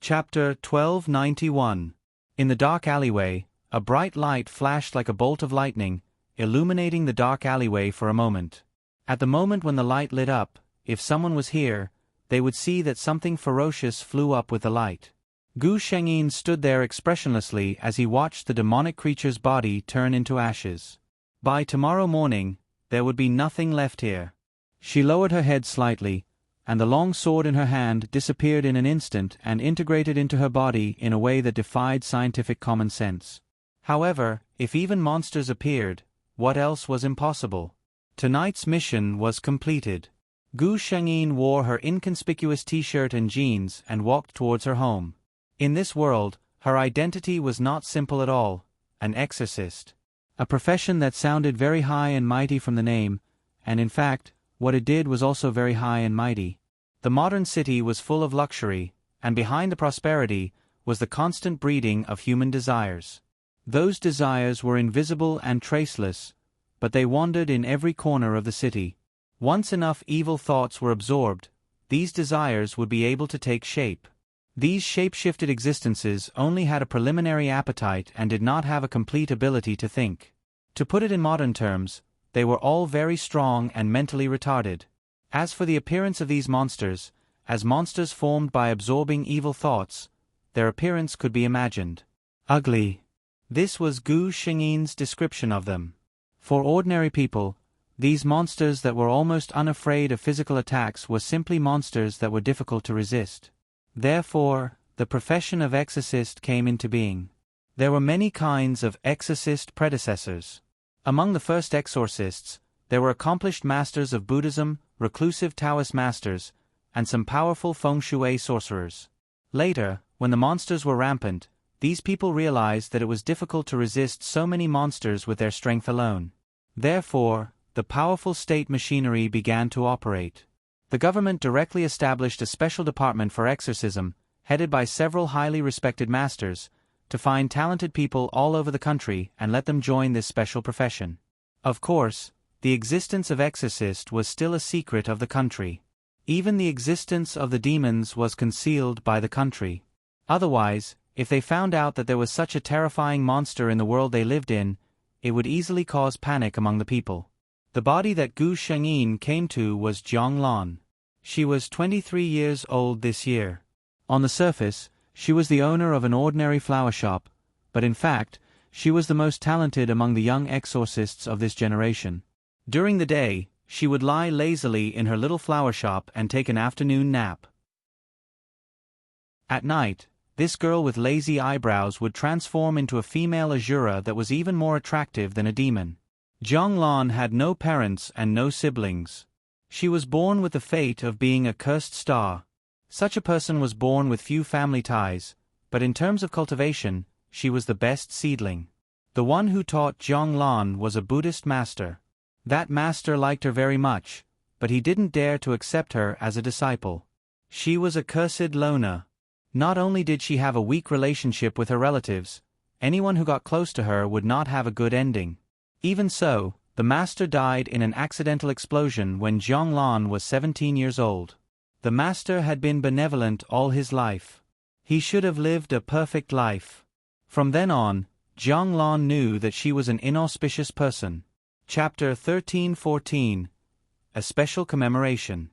Chapter 1291. In the dark alleyway, a bright light flashed like a bolt of lightning, illuminating the dark alleyway for a moment. At the moment when the light lit up, if someone was here, they would see that something ferocious flew up with the light. Gu Shengyin stood there expressionlessly as he watched the demonic creature's body turn into ashes. By tomorrow morning, there would be nothing left here. She lowered her head slightly, and the long sword in her hand disappeared in an instant and integrated into her body in a way that defied scientific common sense. However, if even monsters appeared, what else was impossible? Tonight's mission was completed. Gu Shengyin wore her inconspicuous t-shirt and jeans and walked towards her home. In this world, her identity was not simple at all: an exorcist. A profession that sounded very high and mighty from the name, and in fact, what it did was also very high and mighty. The modern city was full of luxury, and behind the prosperity was the constant breeding of human desires. Those desires were invisible and traceless, but they wandered in every corner of the city. Once enough evil thoughts were absorbed, these desires would be able to take shape. These shape-shifted existences only had a preliminary appetite and did not have a complete ability to think. To put it in modern terms, they were all very strong and mentally retarded. As for the appearance of these monsters, as monsters formed by absorbing evil thoughts, their appearance could be imagined. Ugly. This was Gu Shengyin's description of them. For ordinary people, these monsters that were almost unafraid of physical attacks were simply monsters that were difficult to resist. Therefore, the profession of exorcist came into being. There were many kinds of exorcist predecessors. Among the first exorcists, there were accomplished masters of Buddhism, reclusive Taoist masters, and some powerful feng shui sorcerers. Later, when the monsters were rampant, these people realized that it was difficult to resist so many monsters with their strength alone. Therefore, the powerful state machinery began to operate. The government directly established a special department for exorcism, headed by several highly respected masters, to find talented people all over the country and let them join this special profession. Of course, the existence of exorcist was still a secret of the country. Even the existence of the demons was concealed by the country. Otherwise, if they found out that there was such a terrifying monster in the world they lived in, it would easily cause panic among the people. The body that Gu Shengyin came to was Zhonglan. She was 23 years old this year. On the surface, she was the owner of an ordinary flower shop, but in fact, she was the most talented among the young exorcists of this generation. During the day, she would lie lazily in her little flower shop and take an afternoon nap. At night, this girl with lazy eyebrows would transform into a female Azura that was even more attractive than a demon. Zhonglan had no parents and no siblings. She was born with the fate of being a cursed star. Such a person was born with few family ties, but in terms of cultivation, she was the best seedling. The one who taught Zhonglan was a Buddhist master. That master liked her very much, but he didn't dare to accept her as a disciple. She was a cursed loner. Not only did she have a weak relationship with her relatives, anyone who got close to her would not have a good ending. Even so, the master died in an accidental explosion when Zhonglan was 17 years old. The master had been benevolent all his life. He should have lived a perfect life. From then on, Zhonglan knew that she was an inauspicious person. Chapter 1314. A Special Commemoration.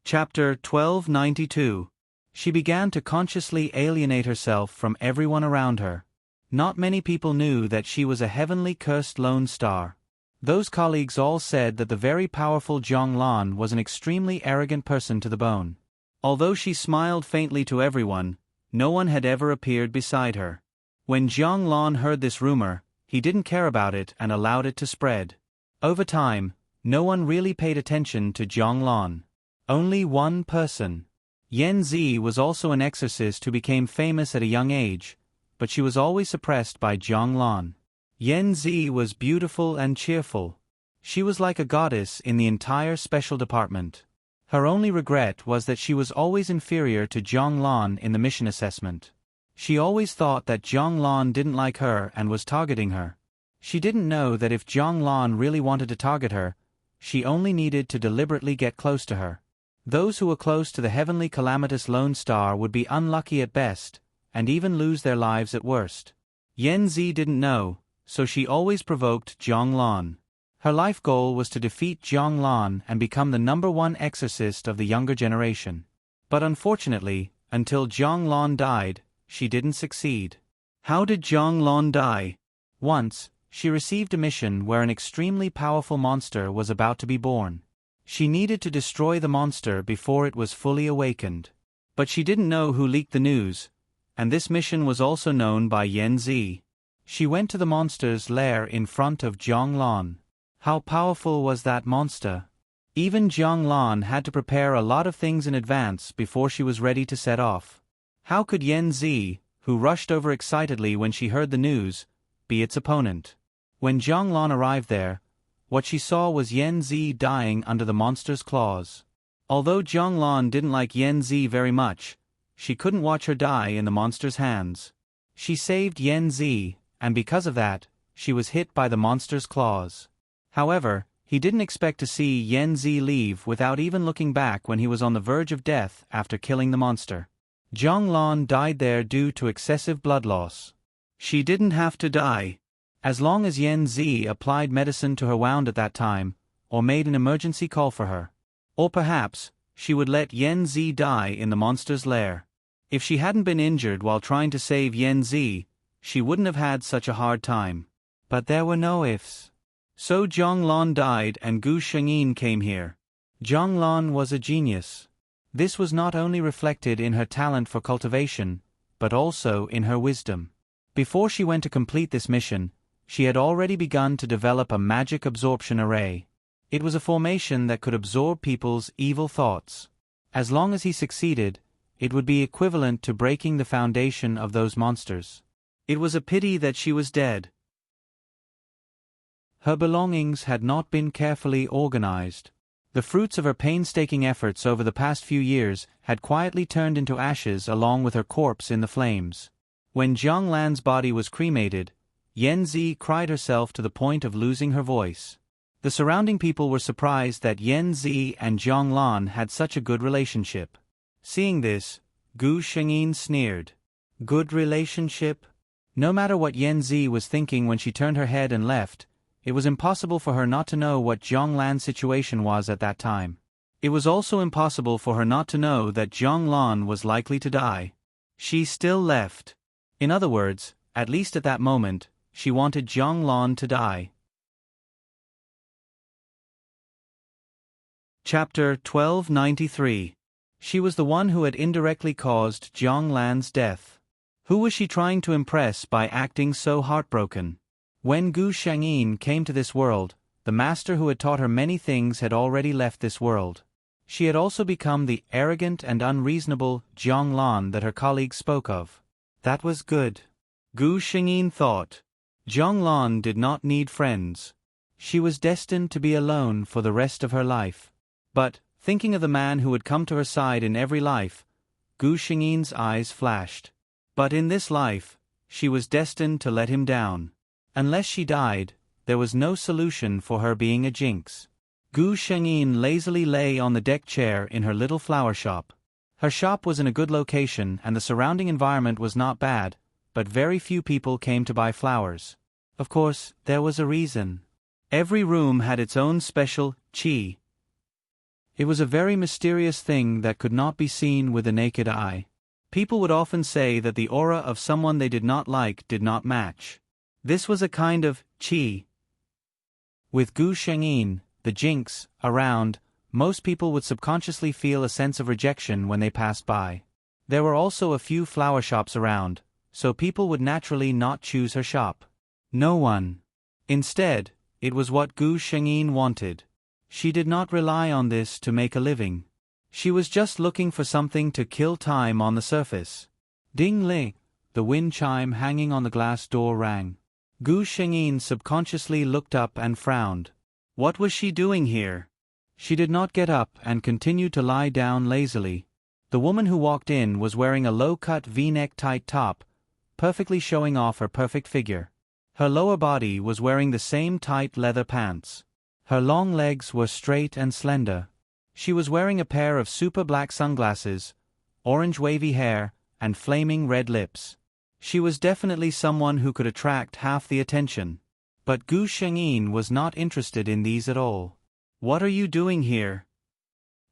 Chapter 1292. She began to consciously alienate herself from everyone around her. Not many people knew that she was a heavenly cursed lone star. Those colleagues all said that the very powerful Zhonglan was an extremely arrogant person to the bone. Although she smiled faintly to everyone, no one had ever appeared beside her. When Zhonglan heard this rumor, he didn't care about it and allowed it to spread. Over time, no one really paid attention to Zhonglan. Only one person. Yan Zi was also an exorcist who became famous at a young age, but she was always suppressed by Zhonglan. Yan Zi was beautiful and cheerful. She was like a goddess in the entire special department. Her only regret was that she was always inferior to Zhonglan in the mission assessment. She always thought that Zhonglan didn't like her and was targeting her. She didn't know that if Zhonglan really wanted to target her, she only needed to deliberately get close to her. Those who were close to the heavenly calamitous lone star would be unlucky at best, and even lose their lives at worst. Yanzi didn't know, so she always provoked Zhonglan. Her life goal was to defeat Zhonglan and become the #1 exorcist of the younger generation. But unfortunately, until Zhonglan died, she didn't succeed. How did Zhonglan die? Once, she received a mission where an extremely powerful monster was about to be born. She needed to destroy the monster before it was fully awakened. But she didn't know who leaked the news, and this mission was also known by Yanzi. She went to the monster's lair in front of Zhonglan. How powerful was that monster? Even Zhonglan had to prepare a lot of things in advance before she was ready to set off. How could Yanzi, who rushed over excitedly when she heard the news, be its opponent? When Zhonglan arrived there, what she saw was Yanzi dying under the monster's claws. Although Zhonglan didn't like Yanzi very much, she couldn't watch her die in the monster's hands. She saved Yanzi, and because of that, she was hit by the monster's claws. However, he didn't expect to see Yanzi leave without even looking back when he was on the verge of death after killing the monster. Zhonglan died there due to excessive blood loss. She didn't have to die. As long as Yanzi applied medicine to her wound at that time, or made an emergency call for her. Or perhaps, she would let Yanzi die in the monster's lair. If she hadn't been injured while trying to save Yanzi, she wouldn't have had such a hard time. But there were no ifs. So Zhonglan died and Gu Shengyin came here. Zhonglan was a genius. This was not only reflected in her talent for cultivation, but also in her wisdom. Before she went to complete this mission, she had already begun to develop a magic absorption array. It was a formation that could absorb people's evil thoughts. As long as he succeeded, it would be equivalent to breaking the foundation of those monsters. It was a pity that she was dead. Her belongings had not been carefully organized. The fruits of her painstaking efforts over the past few years had quietly turned into ashes along with her corpse in the flames. When Zhonglan's body was cremated, Yanzi cried herself to the point of losing her voice. The surrounding people were surprised that Yanzi and Zhonglan had such a good relationship. Seeing this, Gu Shengyin sneered. Good relationship? No matter what Yanzi was thinking when she turned her head and left, it was impossible for her not to know what Zhonglan's situation was at that time. It was also impossible for her not to know that Zhonglan was likely to die. She still left. In other words, at least at that moment, she wanted Zhonglan to die. Chapter 1293. She was the one who had indirectly caused Zhonglan's death. Who was she trying to impress by acting so heartbroken? When Gu Shengyin came to this world, the master who had taught her many things had already left this world. She had also become the arrogant and unreasonable Zhonglan that her colleagues spoke of. That was good. Gu Shengyin thought. Zhonglan did not need friends. She was destined to be alone for the rest of her life. But, thinking of the man who would come to her side in every life, Gu Shengyin's eyes flashed. But in this life, she was destined to let him down. Unless she died, there was no solution for her being a jinx. Gu Shengyin lazily lay on the deck chair in her little flower shop. Her shop was in a good location and the surrounding environment was not bad, but very few people came to buy flowers. Of course, there was a reason. Every room had its own special qi. It was a very mysterious thing that could not be seen with the naked eye. People would often say that the aura of someone they did not like did not match. This was a kind of qi. With Gu Shengyin, the jinx, around, most people would subconsciously feel a sense of rejection when they passed by. There were also a few flower shops around, so people would naturally not choose her shop. No one. Instead, it was what Gu Shengyin wanted. She did not rely on this to make a living. She was just looking for something to kill time on the surface. Ding li, the wind chime hanging on the glass door rang. Gu Shengyin subconsciously looked up and frowned. What was she doing here? She did not get up and continued to lie down lazily. The woman who walked in was wearing a low-cut V-neck tight top, perfectly showing off her perfect figure. Her lower body was wearing the same tight leather pants. Her long legs were straight and slender. She was wearing a pair of super black sunglasses, orange wavy hair, and flaming red lips. She was definitely someone who could attract half the attention. But Gu Shengyin was not interested in these at all. "What are you doing here?"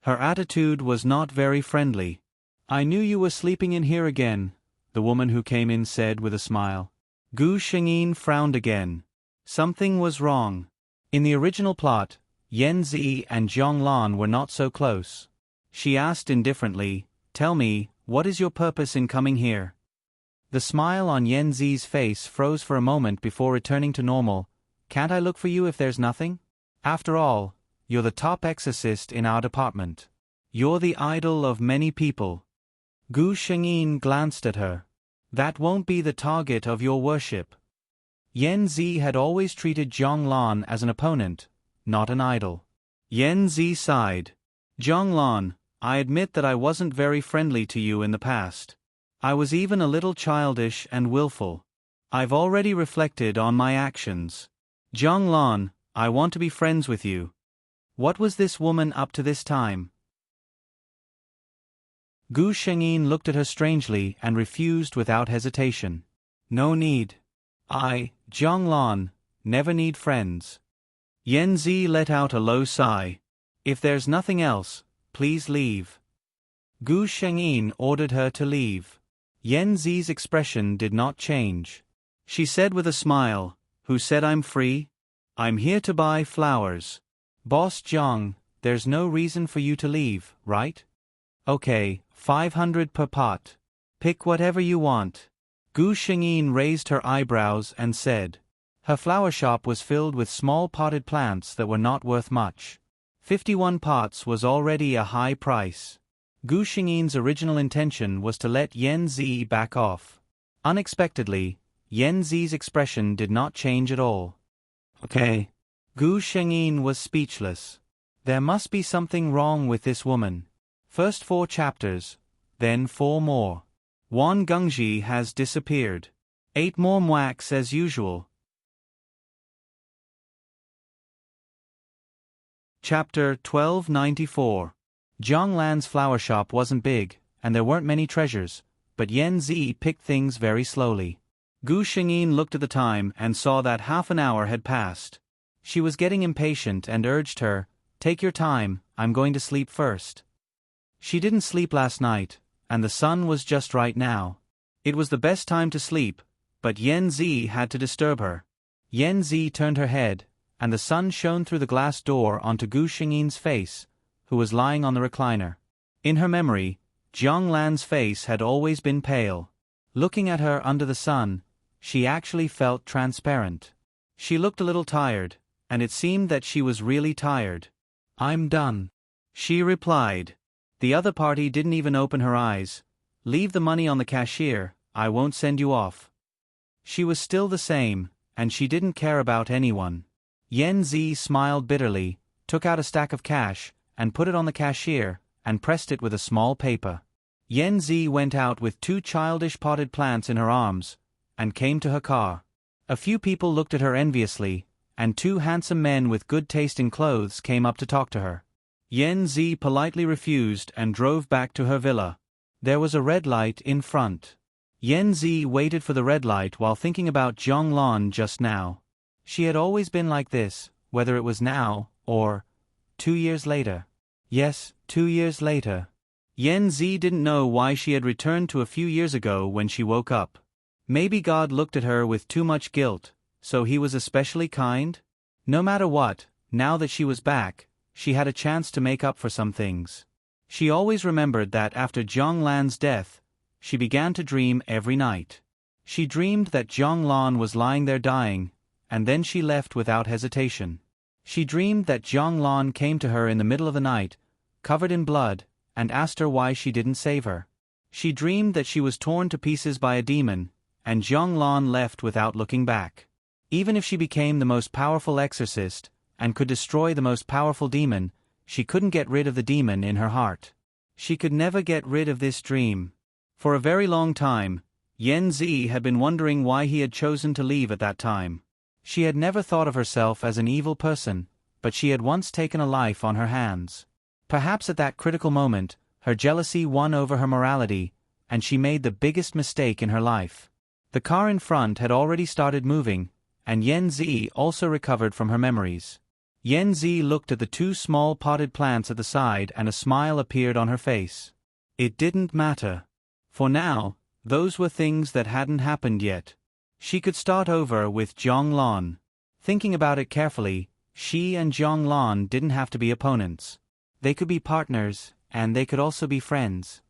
Her attitude was not very friendly. "I knew you were sleeping in here again," the woman who came in said with a smile. Gu Shengyin frowned again. Something was wrong. In the original plot, Yan Zi and Zhong Lan were not so close. She asked indifferently, "Tell me, what is your purpose in coming here?" The smile on Yan Zi's face froze for a moment before returning to normal. "Can't I look for you if there's nothing? After all, you're the top exorcist in our department. You're the idol of many people." Gu Shengyin glanced at her. "That won't be the target of your worship." Yan Zi had always treated Zhong Lan as an opponent, not an idol. Yan Zi sighed. "Zhong Lan, I admit that I wasn't very friendly to you in the past. I was even a little childish and willful. I've already reflected on my actions. Zhong Lan, I want to be friends with you. What was this woman up to this time?" Gu Shengyin looked at her strangely and refused without hesitation. "No need. I, Zhong Lan, never need friends." Yan Zi let out a low sigh. "If there's nothing else, please leave." Gu Shengyin ordered her to leave. Yan Zi's expression did not change. She said with a smile, "Who said I'm free? I'm here to buy flowers. Boss Zhang, there's no reason for you to leave, right? Okay, 500 per pot. Pick whatever you want." Gu Shengyin raised her eyebrows and said. Her flower shop was filled with small potted plants that were not worth much. 51 pots was already a high price. Gu Shengyin's original intention was to let Yan Zi back off. Unexpectedly, Yan Zi's expression did not change at all. "Okay." Gu Shengyin was speechless. There must be something wrong with this woman. First 4 chapters, then 4 more. Wan Gengji has disappeared. 8 more mwaks as usual. Chapter 1294. Zhang Lan's flower shop wasn't big, and there weren't many treasures, but Yan Zi picked things very slowly. Gu Shengyin looked at the time and saw that half an hour had passed. She was getting impatient and urged her, "Take your time, I'm going to sleep first." She didn't sleep last night, and the sun was just right now. It was the best time to sleep, but Yan Zi had to disturb her. Yan Zi turned her head, and the sun shone through the glass door onto Gu Shengyin's face, who was lying on the recliner. In her memory, Zhang Lan's face had always been pale. Looking at her under the sun, she actually felt transparent. She looked a little tired, and it seemed that she was really tired. "I'm done," she replied. The other party didn't even open her eyes. "Leave the money on the cashier, I won't send you off." She was still the same, and she didn't care about anyone. Yan Zi smiled bitterly, took out a stack of cash, and put it on the cashier, and pressed it with a small paper. Yan Zi went out with 2 childish potted plants in her arms, and came to her car. A few people looked at her enviously, and 2 handsome men with good taste in clothes came up to talk to her. Yan Zi politely refused and drove back to her villa. There was a red light in front. Yan Zi waited for the red light while thinking about Zhong Lan just now. She had always been like this, whether it was now, or 2 years later. Yes, 2 years later. Yan Zi didn't know why she had returned to a few years ago when she woke up. Maybe God looked at her with too much guilt, so he was especially kind? No matter what, now that she was back, she had a chance to make up for some things. She always remembered that after Zhang Lan's death, she began to dream every night. She dreamed that Zhang Lan was lying there dying, and then she left without hesitation. She dreamed that Zhang Lan came to her in the middle of the night, covered in blood, and asked her why she didn't save her. She dreamed that she was torn to pieces by a demon, and Zhang Lan left without looking back. Even if she became the most powerful exorcist, and could destroy the most powerful demon, she couldn't get rid of the demon in her heart. She could never get rid of this dream. For a very long time, Yan Zi had been wondering why he had chosen to leave at that time. She had never thought of herself as an evil person, but she had once taken a life on her hands. Perhaps at that critical moment, her jealousy won over her morality, and she made the biggest mistake in her life. The car in front had already started moving, and Yen Zi also recovered from her memories. Yen Zi looked at the two small potted plants at the side and a smile appeared on her face. It didn't matter. For now, those were things that hadn't happened yet. She could start over with Zhang Lan. Thinking about it carefully, she and Zhang Lan didn't have to be opponents. They could be partners, and they could also be friends.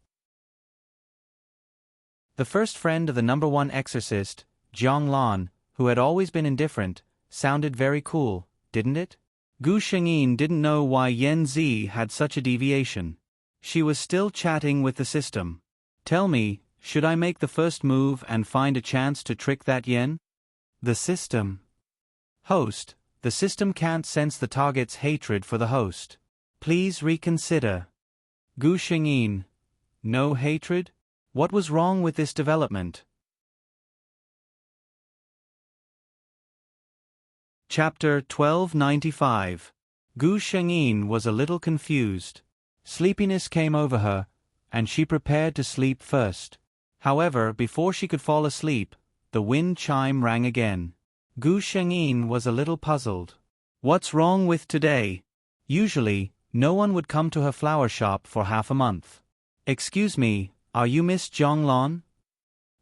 The first friend of the number one exorcist, Zhang Lan, who had always been indifferent, sounded very cool, didn't it? Gu Shengyin didn't know why Yen Zi had such a deviation. She was still chatting with the system. Tell me, should I make the first move and find a chance to trick that yen? The system. Host, the system can't sense the target's hatred for the host. Please reconsider. Gu Shengyin. No hatred? What was wrong with this development? Chapter 1295. Gu Shengyin was a little confused. Sleepiness came over her, and she prepared to sleep first. However, before she could fall asleep, the wind chime rang again. Gu Shengyin was a little puzzled. What's wrong with today? Usually, no one would come to her flower shop for half a month. Excuse me, are you Miss Zhang Lan?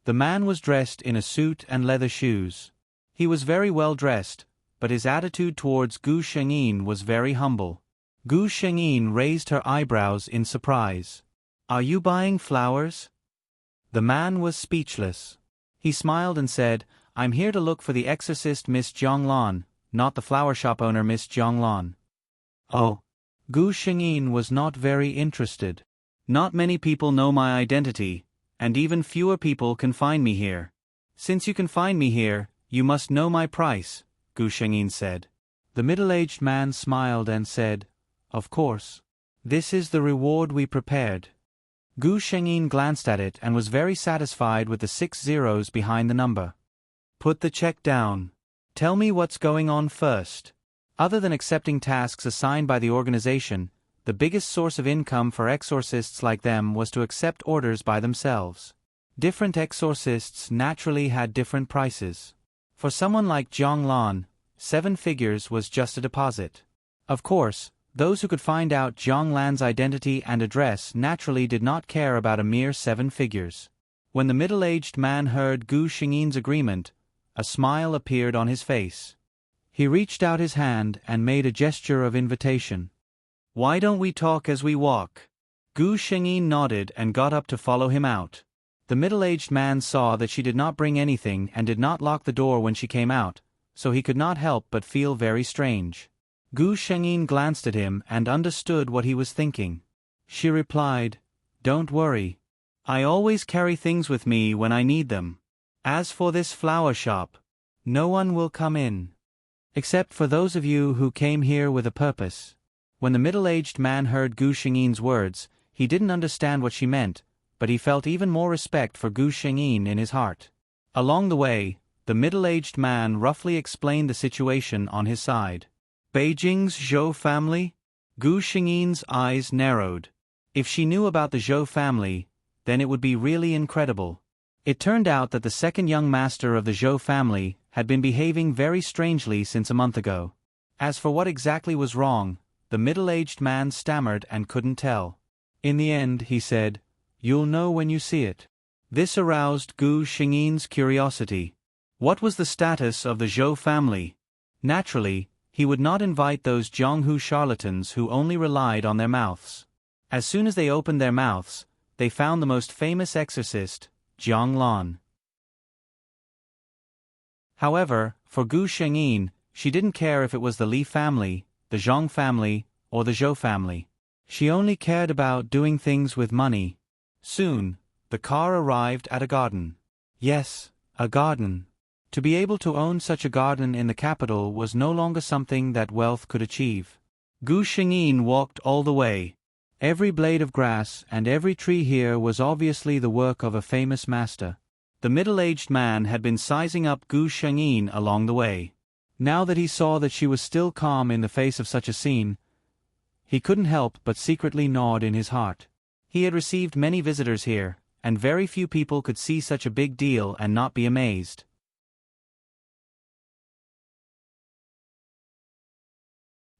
The man was dressed in a suit and leather shoes. He was very well dressed, but his attitude towards Gu Shengyin was very humble. Gu Shengyin raised her eyebrows in surprise. Are you buying flowers? The man was speechless. He smiled and said, I'm here to look for the exorcist Miss Zhang Lan, not the flower shop owner Miss Zhang Lan. Oh. Gu Shengyin was not very interested. Not many people know my identity, and even fewer people can find me here. Since you can find me here, you must know my price, Gu Shengyin said. The middle-aged man smiled and said, Of course. This is the reward we prepared. Gu Shengyin glanced at it and was very satisfied with the 6 zeros behind the number. Put the check down. Tell me what's going on first. Other than accepting tasks assigned by the organization, the biggest source of income for exorcists like them was to accept orders by themselves. Different exorcists naturally had different prices. For someone like Zhang Lan, 7 figures was just a deposit. Of course, those who could find out Zhang Lan's identity and address naturally did not care about a mere 7 figures. When the middle-aged man heard Gu Shengyin's agreement, a smile appeared on his face. He reached out his hand and made a gesture of invitation. Why don't we talk as we walk? Gu Shengyin nodded and got up to follow him out. The middle-aged man saw that she did not bring anything and did not lock the door when she came out, so he could not help but feel very strange. Gu Shengyin glanced at him and understood what he was thinking. She replied, Don't worry. I always carry things with me when I need them. As for this flower shop, no one will come in. Except for those of you who came here with a purpose. When the middle-aged man heard Gu Shengyin's words, he didn't understand what she meant, but he felt even more respect for Gu Shengyin in his heart. Along the way, the middle-aged man roughly explained the situation on his side. Beijing's Zhou family? Gu Shengyin's eyes narrowed. If she knew about the Zhou family, then it would be really incredible. It turned out that the second young master of the Zhou family had been behaving very strangely since a month ago. As for what exactly was wrong, the middle-aged man stammered and couldn't tell. In the end, he said, You'll know when you see it. This aroused Gu Shengyin's curiosity. What was the status of the Zhou family? Naturally, he would not invite those Jianghu charlatans who only relied on their mouths. As soon as they opened their mouths, they found the most famous exorcist, Zhang Lan. However, for Gu Shengyin, she didn't care if it was the Li family, the Zhang family, or the Zhou family. She only cared about doing things with money. Soon, the car arrived at a garden. Yes, a garden. To be able to own such a garden in the capital was no longer something that wealth could achieve. Gu Shengyin walked all the way. Every blade of grass and every tree here was obviously the work of a famous master. The middle-aged man had been sizing up Gu Shengyin along the way. Now that he saw that she was still calm in the face of such a scene, He couldn't help but secretly gnawed in his heart. He had received many visitors here, and very few people could see such a big deal and not be amazed.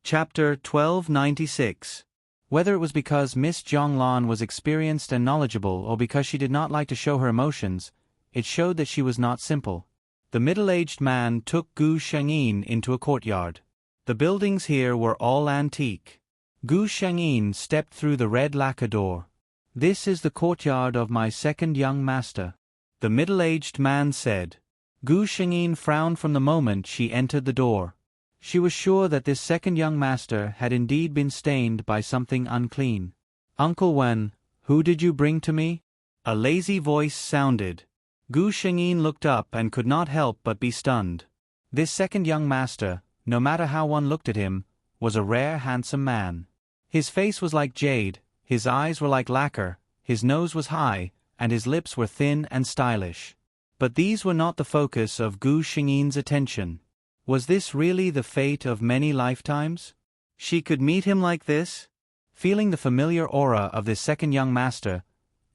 Chapter 1296. Whether it was because Miss Zhonglan was experienced and knowledgeable or because she did not like to show her emotions, it showed that she was not simple. The middle-aged man took Gu Shengyin into a courtyard. The buildings here were all antique. Gu Shengyin stepped through the red lacquer door. "This is the courtyard of my second young master," the middle-aged man said. Gu Shengyin frowned from the moment she entered the door. She was sure that this second young master had indeed been stained by something unclean. "Uncle Wen, who did you bring to me?" a lazy voice sounded. Gu Shengyin looked up and could not help but be stunned. This second young master, no matter how one looked at him, was a rare handsome man. His face was like jade, his eyes were like lacquer, his nose was high, and his lips were thin and stylish. But these were not the focus of Gu Shengyin's attention. Was this really the fate of many lifetimes? She could meet him like this? Feeling the familiar aura of this second young master,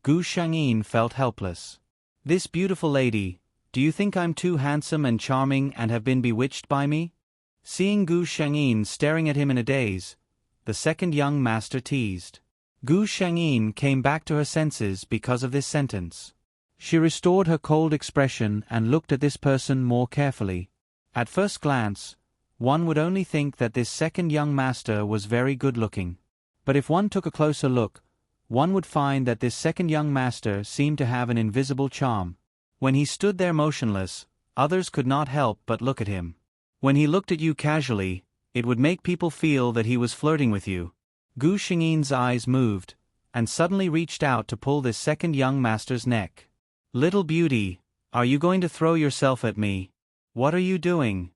Gu Shengyin felt helpless. "This beautiful lady, do you think I'm too handsome and charming and have been bewitched by me?" Seeing Gu Shengyin staring at him in a daze, the second young master teased. Gu Shengyin came back to her senses because of this sentence. She restored her cold expression and looked at this person more carefully. At first glance, one would only think that this second young master was very good-looking. But if one took a closer look, one would find that this second young master seemed to have an invisible charm. When he stood there motionless, others could not help but look at him. When he looked at you casually, it would make people feel that he was flirting with you. Gu Shengyin's eyes moved, and suddenly reached out to pull this second young master's neck. "Little beauty, are you going to throw yourself at me? What are you doing?"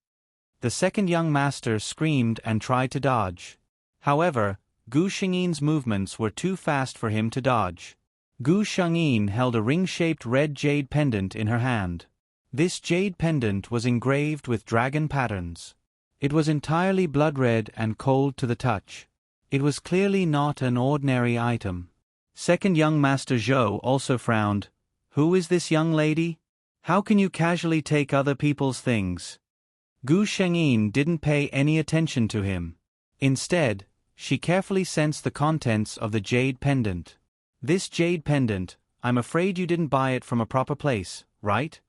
The second young master screamed and tried to dodge. However, Gu Shengyin's movements were too fast for him to dodge. Gu Shengyin held a ring-shaped red jade pendant in her hand. This jade pendant was engraved with dragon patterns. It was entirely blood-red and cold to the touch. It was clearly not an ordinary item. Second young master Zhou also frowned. "Who is this young lady? How can you casually take other people's things?" Gu Shengyin didn't pay any attention to him. Instead, she carefully sensed the contents of the jade pendant. "This jade pendant, I'm afraid you didn't buy it from a proper place, right?"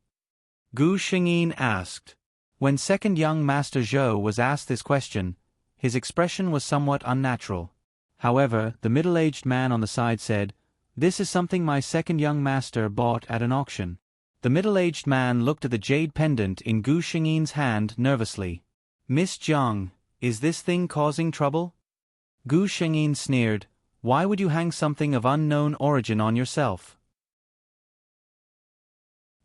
Gu Shengyin asked. When second young master Zhou was asked this question, his expression was somewhat unnatural. However, the middle-aged man on the side said, "This is something my second young master bought at an auction." The middle-aged man looked at the jade pendant in Gu Shengyin's hand nervously. "Miss Jiang, is this thing causing trouble?" Gu Shengyin sneered. "Why would you hang something of unknown origin on yourself?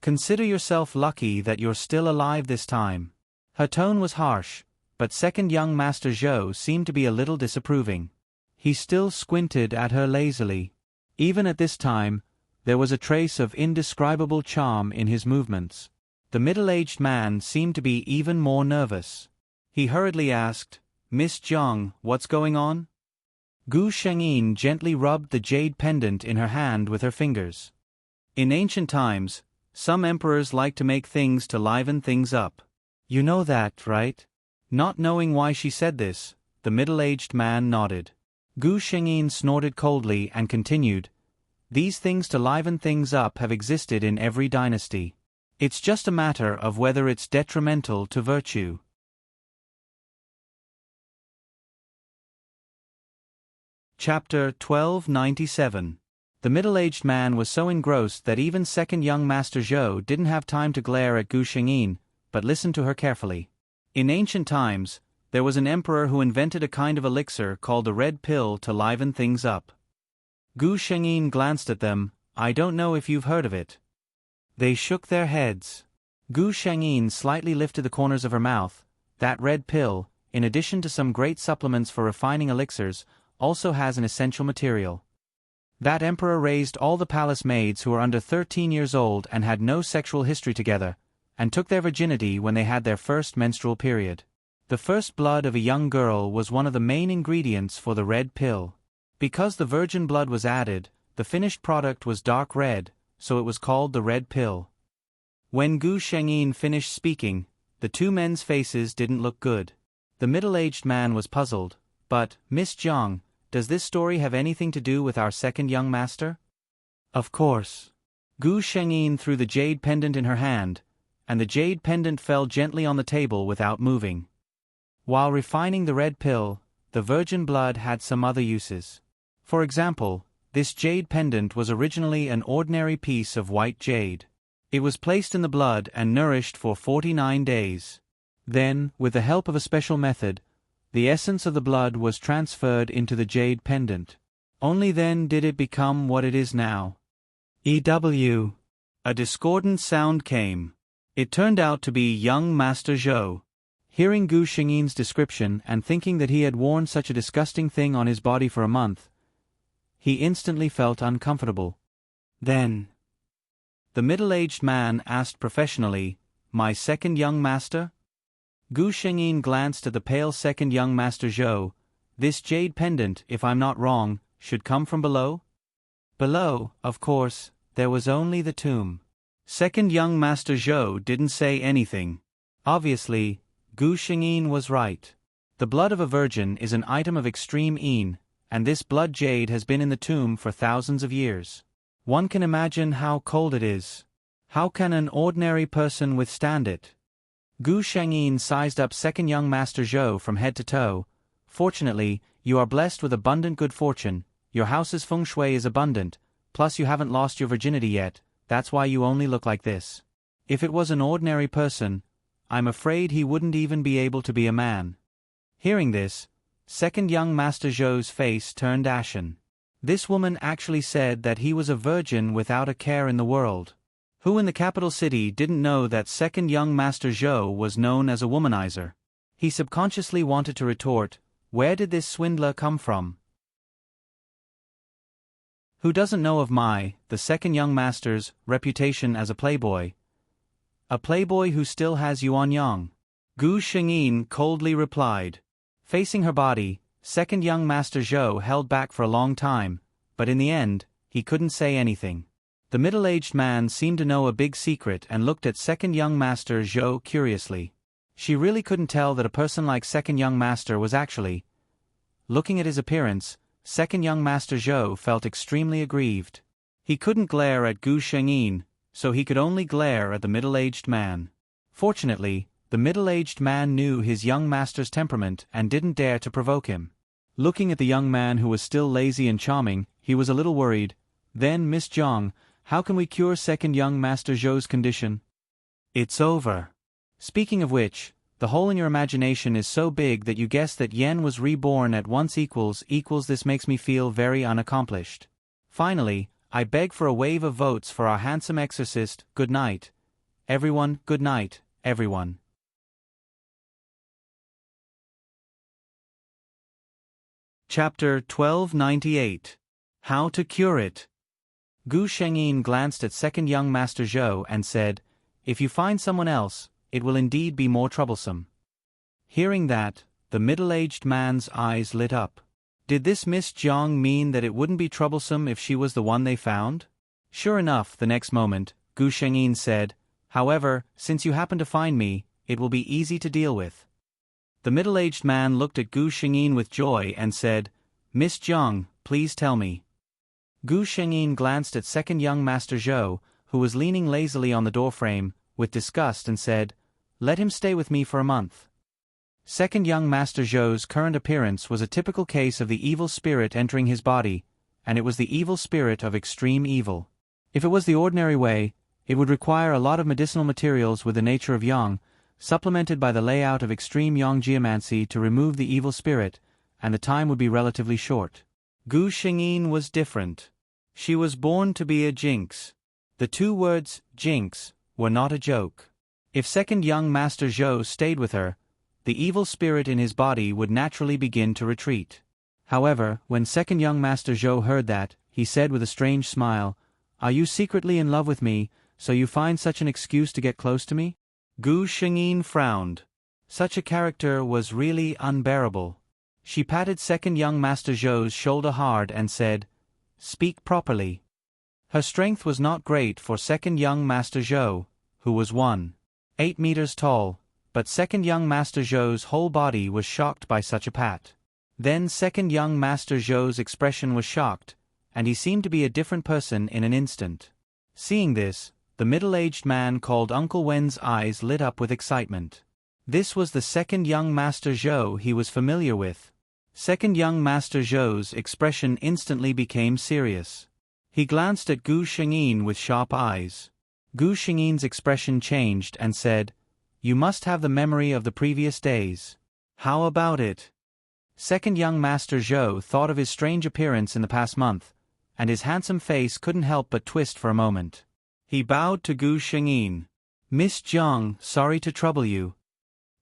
Consider yourself lucky that you're still alive this time." Her tone was harsh, but second young master Zhou seemed to be a little disapproving. He still squinted at her lazily. Even at this time, there was a trace of indescribable charm in his movements. The middle-aged man seemed to be even more nervous. He hurriedly asked, "Miss Jiang, what's going on?" Gu Shengyin gently rubbed the jade pendant in her hand with her fingers. "In ancient times, some emperors liked to make things to liven things up. You know that, right?" Not knowing why she said this, the middle-aged man nodded. Gu Shengyin snorted coldly and continued, "These things to liven things up have existed in every dynasty. It's just a matter of whether it's detrimental to virtue." Chapter 1297. The middle-aged man was so engrossed that even second young master Zhou didn't have time to glare at Gu Shengyin, but listened to her carefully. In ancient times, there was an emperor who invented a kind of elixir called the red pill to liven things up. Gu Shengyin glanced at them. "I don't know if you've heard of it." They shook their heads. Gu Shengyin slightly lifted the corners of her mouth. "That red pill, in addition to some great supplements for refining elixirs, also has an essential material. That emperor raised all the palace maids who were under 13 years old and had no sexual history together, and took their virginity when they had their first menstrual period. The first blood of a young girl was one of the main ingredients for the red pill. Because the virgin blood was added, the finished product was dark red, so it was called the red pill. When Gu Shengyin finished speaking, the two men's faces didn't look good. The middle-aged man was puzzled. But, Miss Jiang, does this story have anything to do with our second young master? Of course. Gu Shengyin threw the jade pendant in her hand, and the jade pendant fell gently on the table without moving. While refining the red pill, the virgin blood had some other uses. For example, this jade pendant was originally an ordinary piece of white jade. It was placed in the blood and nourished for 49 days. Then, with the help of a special method, the essence of the blood was transferred into the jade pendant. Only then did it become what it is now. EW. A discordant sound came. It turned out to be young Master Zhou. Hearing Gu Shengyin's description and thinking that he had worn such a disgusting thing on his body for a month, he instantly felt uncomfortable. Then, the middle-aged man asked professionally, "My second young master?" Gu Shengyin glanced at the pale second young Master Zhou. "This jade pendant, if I'm not wrong, should come from below?" Below, of course, there was only the tomb. Second young Master Zhou didn't say anything. Obviously, Gu Shengyin was right. The blood of a virgin is an item of extreme yin, and this blood jade has been in the tomb for thousands of years. One can imagine how cold it is. How can an ordinary person withstand it? Gu Shengyin sized up second young Master Zhou from head to toe. "Fortunately, you are blessed with abundant good fortune, your house's feng shui is abundant, plus you haven't lost your virginity yet, that's why you only look like this. If it was an ordinary person, I'm afraid he wouldn't even be able to be a man." Hearing this, second young Master Zhou's face turned ashen. This woman actually said that he was a virgin without a care in the world. Who in the capital city didn't know that second young Master Zhou was known as a womanizer? He subconsciously wanted to retort, "Where did this swindler come from?" Who doesn't know of the second young master's, reputation as a playboy? A playboy who still has Yuan Yang. Gu Shengyin coldly replied. Facing her body, second young Master Zhou held back for a long time, but in the end, he couldn't say anything. The middle-aged man seemed to know a big secret and looked at second young Master Zhou curiously. She really couldn't tell that a person like second young master was actually. Looking at his appearance, second young Master Zhou felt extremely aggrieved. He couldn't glare at Gu Shengyin, so he could only glare at the middle-aged man. Fortunately, the middle-aged man knew his young master's temperament and didn't dare to provoke him. Looking at the young man who was still lazy and charming, he was a little worried. "Then, Miss Jiang, how can we cure second young Master Zhou's condition?" "It's over." Speaking of which, the hole in your imagination is so big that you guess that yen was reborn at once equals this makes me feel very unaccomplished. Finally, I beg for a wave of votes for our handsome exorcist. Good night. Everyone, good night, everyone. Chapter 1298. How to Cure It. Gu Shengyin glanced at second young Master Zhou and said, "If you find someone else, it will indeed be more troublesome." Hearing that, the middle-aged man's eyes lit up. Did this Miss Jiang mean that it wouldn't be troublesome if she was the one they found? Sure enough, the next moment, Gu Shengyin said, "However, since you happen to find me, it will be easy to deal with." The middle-aged man looked at Gu Shengyin with joy and said, "Miss Jiang, please tell me." Gu Shengyin glanced at second young Master Zhou, who was leaning lazily on the doorframe, with disgust and said, "Let him stay with me for a month." Second young Master Zhou's current appearance was a typical case of the evil spirit entering his body, and it was the evil spirit of extreme evil. If it was the ordinary way, it would require a lot of medicinal materials with the nature of yang, supplemented by the layout of extreme yang geomancy to remove the evil spirit, and the time would be relatively short. Gu Shengyin was different. She was born to be a jinx. The two words, jinx, were not a joke. If second young Master Zhou stayed with her, the evil spirit in his body would naturally begin to retreat. However, when second young Master Zhou heard that, he said with a strange smile, "Are you secretly in love with me, so you find such an excuse to get close to me?" Gu Shengyin frowned. Such a character was really unbearable. She patted second young Master Zhou's shoulder hard and said, "Speak properly." Her strength was not great for second young Master Zhou, who was 1.8 meters tall, but second young Master Zhou's whole body was shocked by such a pat. Then second young Master Zhou's expression was shocked, and he seemed to be a different person in an instant. Seeing this, the middle-aged man called Uncle Wen's eyes lit up with excitement. This was the second young Master Zhou he was familiar with. Second young Master Zhou's expression instantly became serious. He glanced at Gu Shengyin with sharp eyes. Gu Shengyin's expression changed and said, "You must have the memory of the previous days. How about it?" Second young Master Zhou thought of his strange appearance in the past month, and his handsome face couldn't help but twist for a moment. He bowed to Gu Shengyin. "Miss Jiang, sorry to trouble you."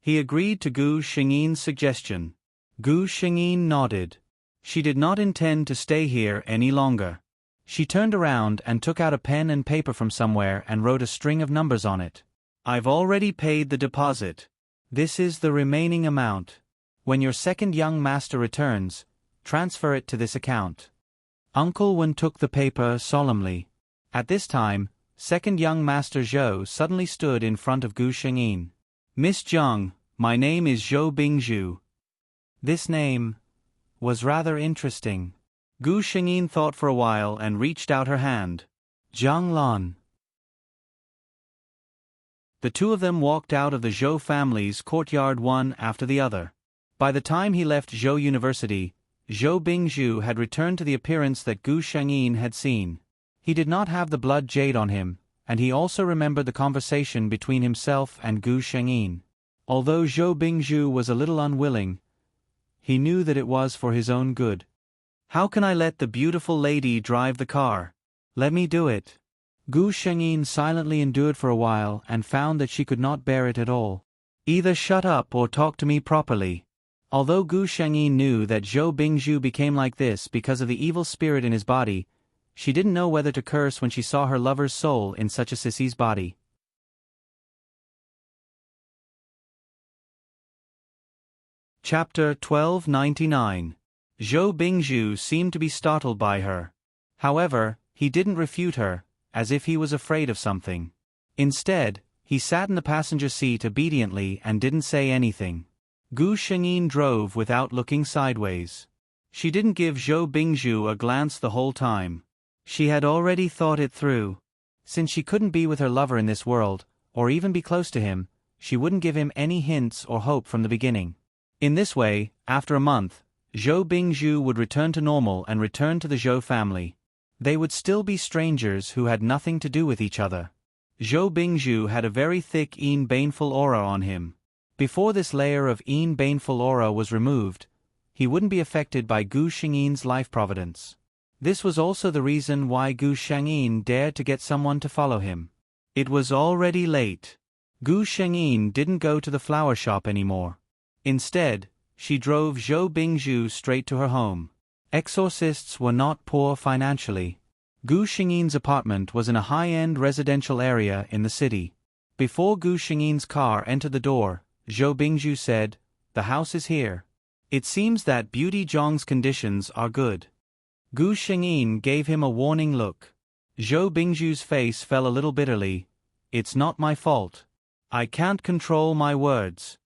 He agreed to Gu Shengyin's suggestion. Gu Shengyin nodded. She did not intend to stay here any longer. She turned around and took out a pen and paper from somewhere and wrote a string of numbers on it. "I've already paid the deposit. This is the remaining amount. When your second young master returns, transfer it to this account." Uncle Wen took the paper solemnly. At this time, second young Master Zhou suddenly stood in front of Gu Shengyin. "Miss Jiang, my name is Zhou Bingzhu." This name was rather interesting. Gu Shengyin thought for a while and reached out her hand. "Jiang Lan." The two of them walked out of the Zhou family's courtyard one after the other. By the time he left Zhou University, Zhou Bingzhu had returned to the appearance that Gu Shengyin had seen. He did not have the blood jade on him, and he also remembered the conversation between himself and Gu Shengyin. Although Zhou Bingzhu was a little unwilling, he knew that it was for his own good. "How can I let the beautiful lady drive the car? Let me do it." Gu Shengyin silently endured for a while and found that she could not bear it at all. "Either shut up or talk to me properly." Although Gu Shengyin knew that Zhou Bingzhu became like this because of the evil spirit in his body, she didn't know whether to curse when she saw her lover's soul in such a sissy's body. Chapter 1299. Zhou Bingzhu seemed to be startled by her. However, he didn't refute her, as if he was afraid of something. Instead, he sat in the passenger seat obediently and didn't say anything. Gu Shengyin drove without looking sideways. She didn't give Zhou Bingzhu a glance the whole time. She had already thought it through. Since she couldn't be with her lover in this world, or even be close to him, she wouldn't give him any hints or hope from the beginning. In this way, after a month, Zhou Bingzhu would return to normal and return to the Zhou family. They would still be strangers who had nothing to do with each other. Zhou Bingzhu had a very thick baneful aura on him. Before this layer of baneful aura was removed, he wouldn't be affected by Gu Shengyin's life providence. This was also the reason why Gu Shengyin dared to get someone to follow him. It was already late. Gu Shengyin didn't go to the flower shop anymore. Instead, she drove Zhou Bingzhu straight to her home. Exorcists were not poor financially. Gu Shengyin's apartment was in a high-end residential area in the city. Before Gu Shengyin's car entered the door, Zhou Bingzhu said, "The house is here. It seems that Beauty Zhang's conditions are good." Gu Shengyin gave him a warning look. Zhou Bingzhu's face fell a little bitterly. "It's not my fault. I can't control my words."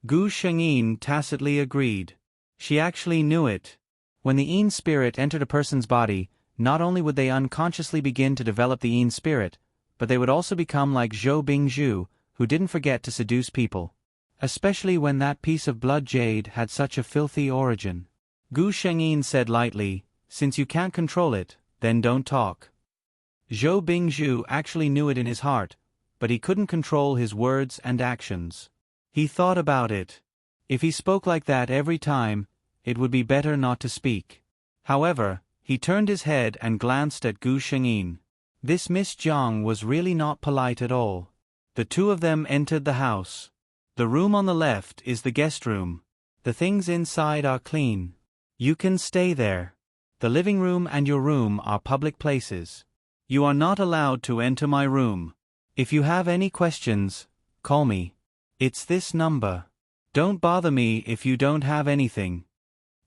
Gu Shengyin tacitly agreed. She actually knew it. When the Yin spirit entered a person's body, not only would they unconsciously begin to develop the Yin spirit, but they would also become like Zhou Bingzhu, who didn't forget to seduce people. Especially when that piece of blood jade had such a filthy origin. Gu Shengyin said lightly, "Since you can't control it, then don't talk." Zhou Bingzhu actually knew it in his heart, but he couldn't control his words and actions. He thought about it. If he spoke like that every time, it would be better not to speak. However, he turned his head and glanced at Gu Shengyin. This Miss Jiang was really not polite at all. The two of them entered the house. The room on the left is the guest room. The things inside are clean. You can stay there. The living room and your room are public places. You are not allowed to enter my room. If you have any questions, call me. It's this number. Don't bother me if you don't have anything.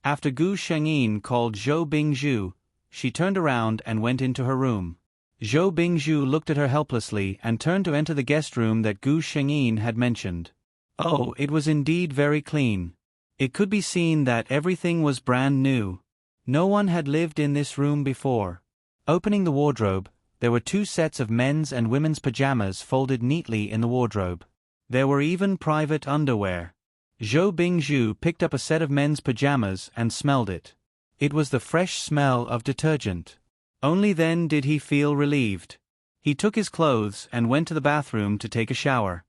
After Gu Shengyin called Zhou Bingzhu, she turned around and went into her room. Zhou Bingzhu looked at her helplessly and turned to enter the guest room that Gu Shengyin had mentioned. Oh, it was indeed very clean. It could be seen that everything was brand new. No one had lived in this room before. Opening the wardrobe, there were 2 sets of men's and women's pajamas folded neatly in the wardrobe. There were even private underwear. Zhou Bingzhu picked up a set of men's pajamas and smelled it. It was the fresh smell of detergent. Only then did he feel relieved. He took his clothes and went to the bathroom to take a shower.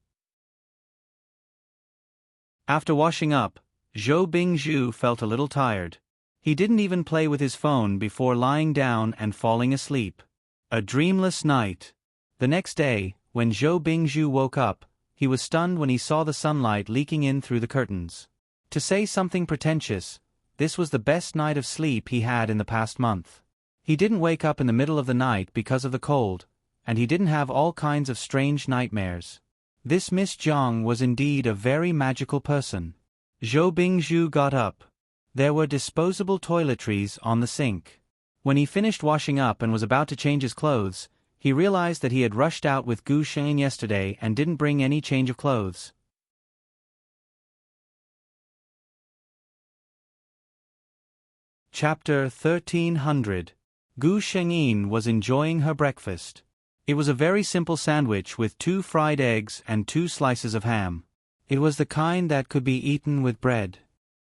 After washing up, Zhou Bingzhu felt a little tired. He didn't even play with his phone before lying down and falling asleep. A dreamless night. The next day, when Zhou Bingzhu woke up, he was stunned when he saw the sunlight leaking in through the curtains. To say something pretentious, this was the best night of sleep he had in the past month. He didn't wake up in the middle of the night because of the cold, and he didn't have all kinds of strange nightmares. This Miss Jiang was indeed a very magical person. Zhou Bingzhu got up. There were disposable toiletries on the sink. When he finished washing up and was about to change his clothes, he realized that he had rushed out with Gu Shengyin yesterday and didn't bring any change of clothes. Chapter 1300. Gu Shengyin was enjoying her breakfast. It was a very simple sandwich with 2 fried eggs and 2 slices of ham. It was the kind that could be eaten with bread.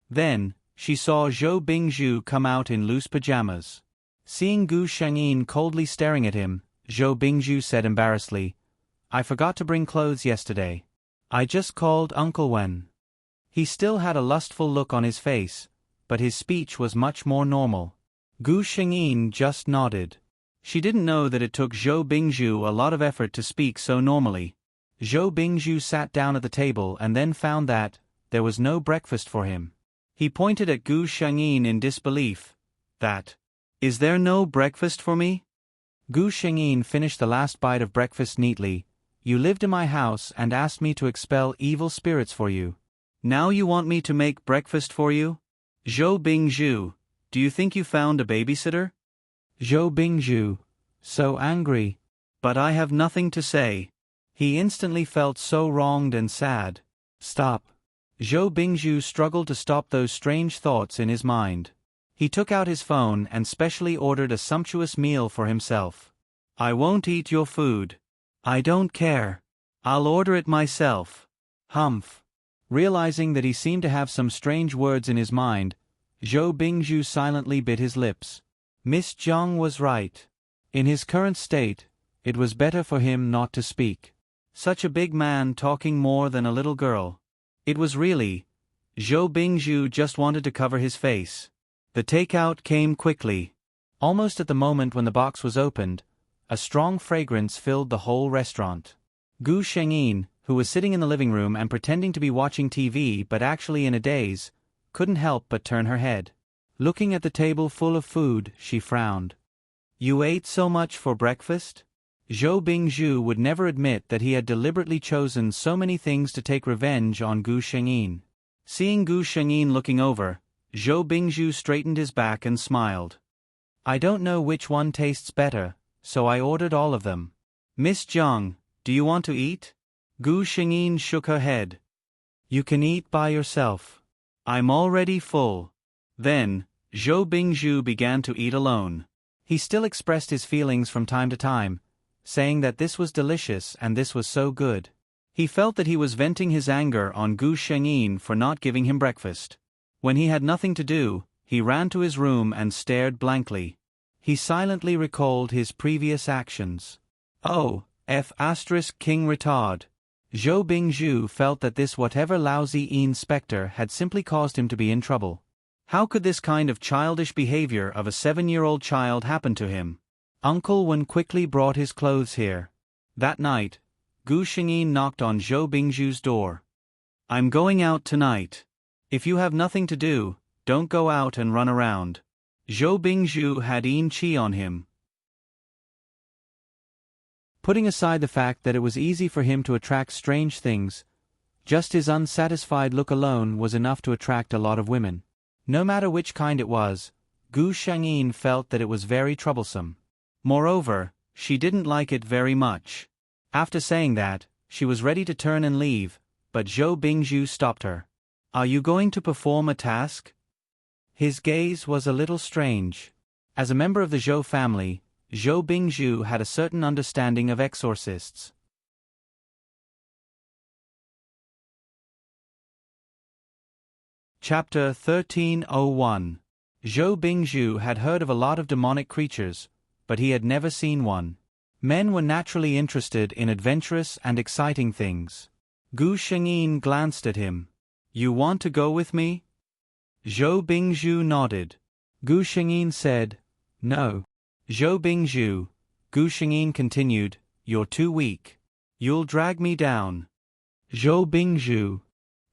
Then, she saw Zhou Bingzhu come out in loose pajamas. Seeing Gu Shengyin coldly staring at him, Zhou Bingzhu said embarrassedly, "I forgot to bring clothes yesterday. I just called Uncle Wen." He still had a lustful look on his face, but his speech was much more normal. Gu Shengyin just nodded. She didn't know that it took Zhou Bingzhu a lot of effort to speak so normally. Zhou Bingzhu sat down at the table and then found that there was no breakfast for him. He pointed at Gu Shengyin in disbelief. Is there no breakfast for me?" Gu Shengyin finished the last bite of breakfast neatly. "You lived in my house and asked me to expel evil spirits for you. Now you want me to make breakfast for you? Zhou Bingzhu, do you think you found a babysitter?" Zhou Bingzhu, so angry. "But I have nothing to say." He instantly felt so wronged and sad. "Stop." Zhou Bingzhu struggled to stop those strange thoughts in his mind. He took out his phone and specially ordered a sumptuous meal for himself. "I won't eat your food." "I don't care. I'll order it myself." Humph. Realizing that he seemed to have some strange words in his mind, Zhou Bingzhu silently bit his lips. Miss Jiang was right. In his current state, it was better for him not to speak. Such a big man talking more than a little girl. It was really, Zhou Bingzhu just wanted to cover his face. The takeout came quickly. Almost at the moment when the box was opened, a strong fragrance filled the whole restaurant. Gu Shengyin, who was sitting in the living room and pretending to be watching TV but actually in a daze, couldn't help but turn her head. Looking at the table full of food, she frowned. "You ate so much for breakfast?" Zhou Bingzhu would never admit that he had deliberately chosen so many things to take revenge on Gu Shengyin. Seeing Gu Shengyin looking over, Zhou Bingzhu straightened his back and smiled. "I don't know which one tastes better, so I ordered all of them." "Miss Jiang, do you want to eat?" Gu Shengyin shook her head. "You can eat by yourself. I'm already full." Then, Zhou Bingzhu began to eat alone. He still expressed his feelings from time to time, saying that this was delicious and this was so good. He felt that he was venting his anger on Gu Shengyin for not giving him breakfast. When he had nothing to do, he ran to his room and stared blankly. He silently recalled his previous actions. Oh, King retard. Zhou Bingzhu felt that this whatever lousy inspector had simply caused him to be in trouble. How could this kind of childish behavior of a 7-year-old child happen to him? Uncle Wen quickly brought his clothes here. That night, Gu Shengyin knocked on Zhou Bingzhu's door. "I'm going out tonight. If you have nothing to do, don't go out and run around." Zhou Bingzhu had Yin Qi on him. Putting aside the fact that it was easy for him to attract strange things, Just his unsatisfied look alone was enough to attract a lot of women. No matter which kind it was, Gu Shengyin felt that it was very troublesome. Moreover, she didn't like it very much. After saying that, she was ready to turn and leave, but Zhou Bingzhu stopped her. "Are you going to perform a task?" His gaze was a little strange. As a member of the Zhou family, Zhou Bingzhu had a certain understanding of exorcists. Chapter 1301. Zhou Bingzhu had heard of a lot of demonic creatures, but he had never seen one. Men were naturally interested in adventurous and exciting things. Gu Shengyin glanced at him. "You want to go with me?" Zhou Bingzhu nodded. Gu Shengyin said, "No." "Zhou Bingzhu," Gu Shengyin continued, "you're too weak. You'll drag me down." "Zhou Bingzhu,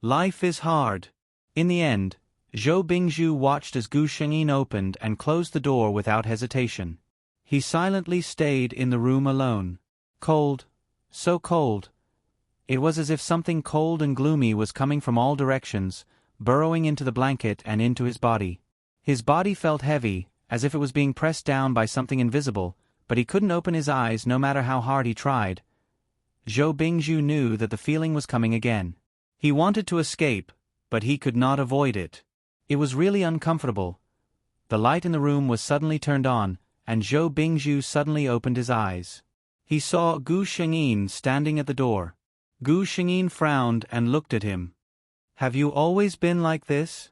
life is hard." In the end, Zhou Bingzhu watched as Gu Shengyin opened and closed the door without hesitation. He silently stayed in the room alone. Cold, so cold. It was as if something cold and gloomy was coming from all directions, burrowing into the blanket and into his body. His body felt heavy, as if it was being pressed down by something invisible, but he couldn't open his eyes no matter how hard he tried. Zhou Bingzhu knew that the feeling was coming again. He wanted to escape, but he could not avoid it. It was really uncomfortable. The light in the room was suddenly turned on, and Zhou Bingzhu suddenly opened his eyes. He saw Gu Shengyin standing at the door. Gu Shengyin frowned and looked at him. "Have you always been like this?"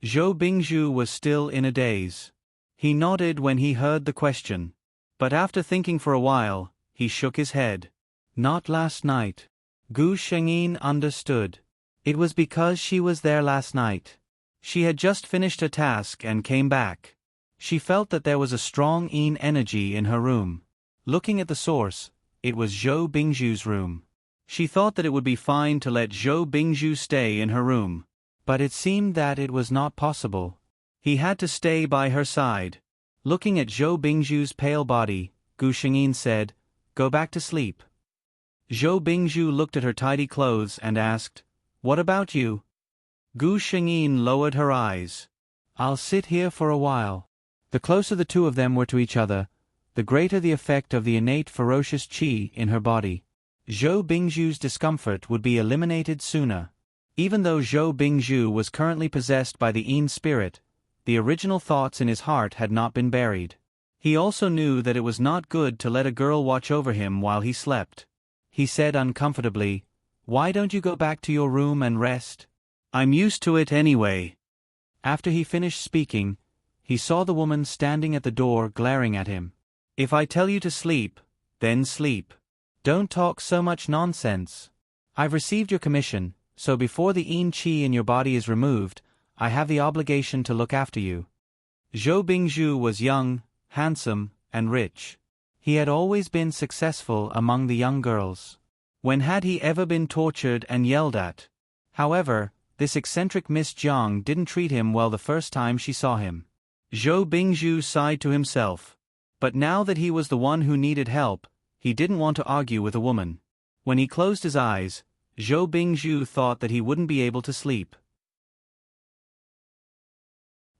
Zhou Bingzhu was still in a daze. He nodded when he heard the question. But after thinking for a while, he shook his head. "Not last night." Gu Shengyin understood. It was because she was there last night. She had just finished a task and came back. She felt that there was a strong yin energy in her room. Looking at the source, it was Zhou Bingzhu's room. She thought that it would be fine to let Zhou Bingzhu stay in her room. But it seemed that it was not possible. He had to stay by her side. Looking at Zhou Bingzhu's pale body, Gu Shengyin said, "Go back to sleep." Zhou Bingzhu looked at her tidy clothes and asked, "What about you?" Gu Shengyin lowered her eyes. "I'll sit here for a while." The closer the two of them were to each other, the greater the effect of the innate ferocious qi in her body. Zhou Bingzhu's discomfort would be eliminated sooner. Even though Zhou Bingzhu was currently possessed by the yin spirit, the original thoughts in his heart had not been buried. He also knew that it was not good to let a girl watch over him while he slept. He said uncomfortably, "Why don't you go back to your room and rest?" "I'm used to it anyway." After he finished speaking, he saw the woman standing at the door glaring at him. "If I tell you to sleep, then sleep. Don't talk so much nonsense. I've received your commission, so before the yin qi in your body is removed, I have the obligation to look after you." Zhou Bingzhu was young, handsome, and rich. He had always been successful among the young girls. When had he ever been tortured and yelled at? However, this eccentric Miss Jiang didn't treat him well the first time she saw him. Zhou Bingzhu sighed to himself. But now that he was the one who needed help, he didn't want to argue with a woman. When he closed his eyes, Zhou Bingzhu thought that he wouldn't be able to sleep.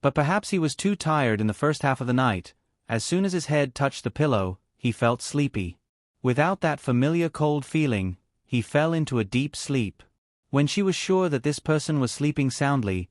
But perhaps he was too tired in the first half of the night. As soon as his head touched the pillow, he felt sleepy. Without that familiar cold feeling, he fell into a deep sleep. When she was sure that this person was sleeping soundly,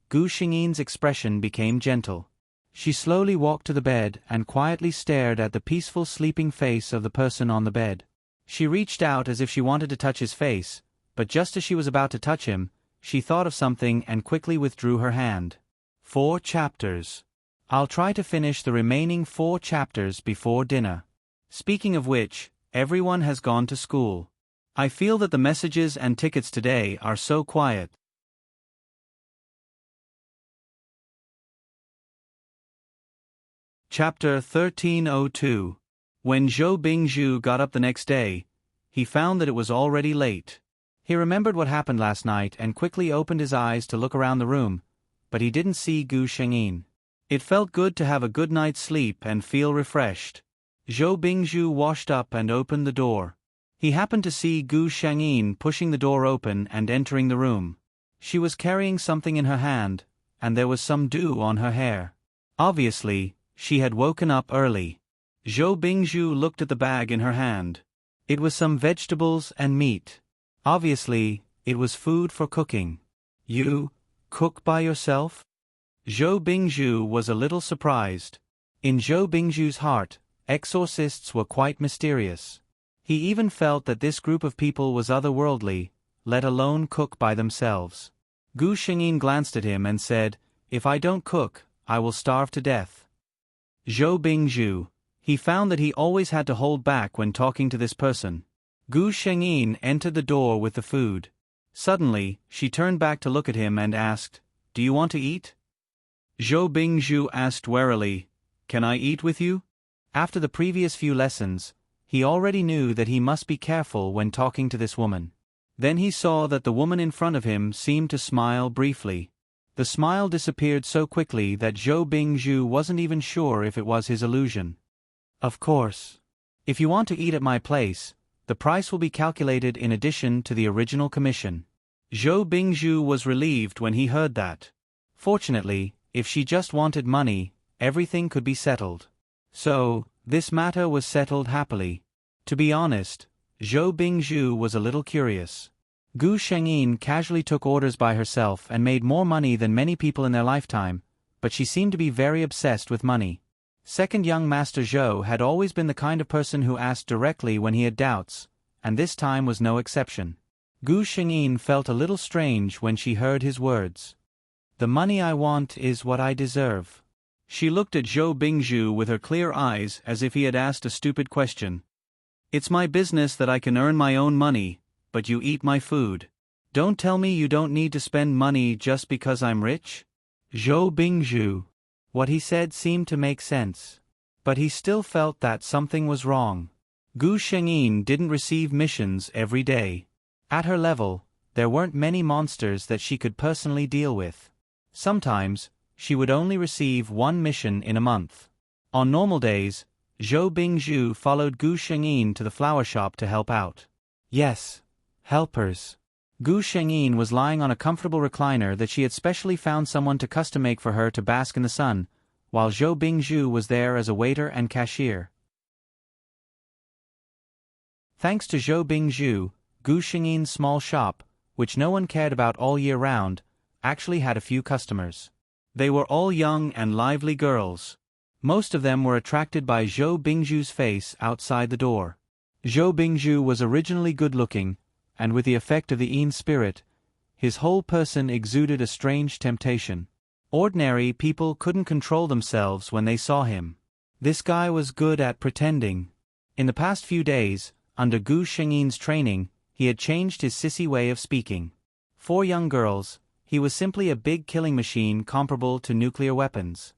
Gu Shengyin's expression became gentle. She slowly walked to the bed and quietly stared at the peaceful sleeping face of the person on the bed. She reached out as if she wanted to touch his face, but just as she was about to touch him, she thought of something and quickly withdrew her hand. 4 chapters. I'll try to finish the remaining 4 chapters before dinner. Speaking of which, everyone has gone to school. I feel that the messages and tickets today are so quiet. Chapter 1302. When Zhou Bingzhu got up the next day, he found that it was already late. He remembered what happened last night and quickly opened his eyes to look around the room, but he didn't see Gu Shengyin. It felt good to have a good night's sleep and feel refreshed. Zhou Bingzhu washed up and opened the door. He happened to see Gu Shangyin pushing the door open and entering the room. She was carrying something in her hand, and there was some dew on her hair. Obviously, she had woken up early. Zhou Bingzhu looked at the bag in her hand. It was some vegetables and meat. Obviously, it was food for cooking. You cook by yourself? Zhou Bingzhu was a little surprised. In Zhou Bingzhu's heart, exorcists were quite mysterious. He even felt that this group of people was otherworldly, let alone cook by themselves. Gu Shengyin glanced at him and said, "If I don't cook, I will starve to death." Zhou Bingzhu. He found that he always had to hold back when talking to this person. Gu Shengyin entered the door with the food. Suddenly, she turned back to look at him and asked, "Do you want to eat?" Zhou Bingzhu asked warily, "Can I eat with you?" After the previous few lessons, he already knew that he must be careful when talking to this woman. Then he saw that the woman in front of him seemed to smile briefly. The smile disappeared so quickly that Zhou Bingzhu wasn't even sure if it was his illusion. "Of course. If you want to eat at my place, the price will be calculated in addition to the original commission." Zhou Bingzhu was relieved when he heard that. Fortunately, if she just wanted money, everything could be settled. So, this matter was settled happily. To be honest, Zhou Bingzhu was a little curious. Gu Shengyin casually took orders by herself and made more money than many people in their lifetime, but she seemed to be very obsessed with money. Second young Master Zhou had always been the kind of person who asked directly when he had doubts, and this time was no exception. Gu Shengyin felt a little strange when she heard his words. "The money I want is what I deserve." She looked at Zhou Bingzhu with her clear eyes as if he had asked a stupid question. "It's my business that I can earn my own money, but you eat my food. Don't tell me you don't need to spend money just because I'm rich?" Zhou Bingzhu. What he said seemed to make sense. But he still felt that something was wrong. Gu Shengyin didn't receive missions every day. At her level, there weren't many monsters that she could personally deal with. Sometimes, she would only receive one mission in a month. On normal days, Zhou Bingzhu followed Gu Shengyin to the flower shop to help out. Yes, helpers. Gu Shengyin was lying on a comfortable recliner that she had specially found someone to custom make for her to bask in the sun, while Zhou Bingzhu was there as a waiter and cashier. Thanks to Zhou Bingzhu, Gu Shengyin's small shop, which no one cared about all year round, actually had a few customers. They were all young and lively girls. Most of them were attracted by Zhou Bingzhu's face outside the door. Zhou Bingzhu was originally good-looking, and with the effect of the Yin spirit, his whole person exuded a strange temptation. Ordinary people couldn't control themselves when they saw him. This guy was good at pretending. In the past few days, under Gu Shengyin's training, he had changed his sissy way of speaking. For young girls, he was simply a big killing machine comparable to nuclear weapons.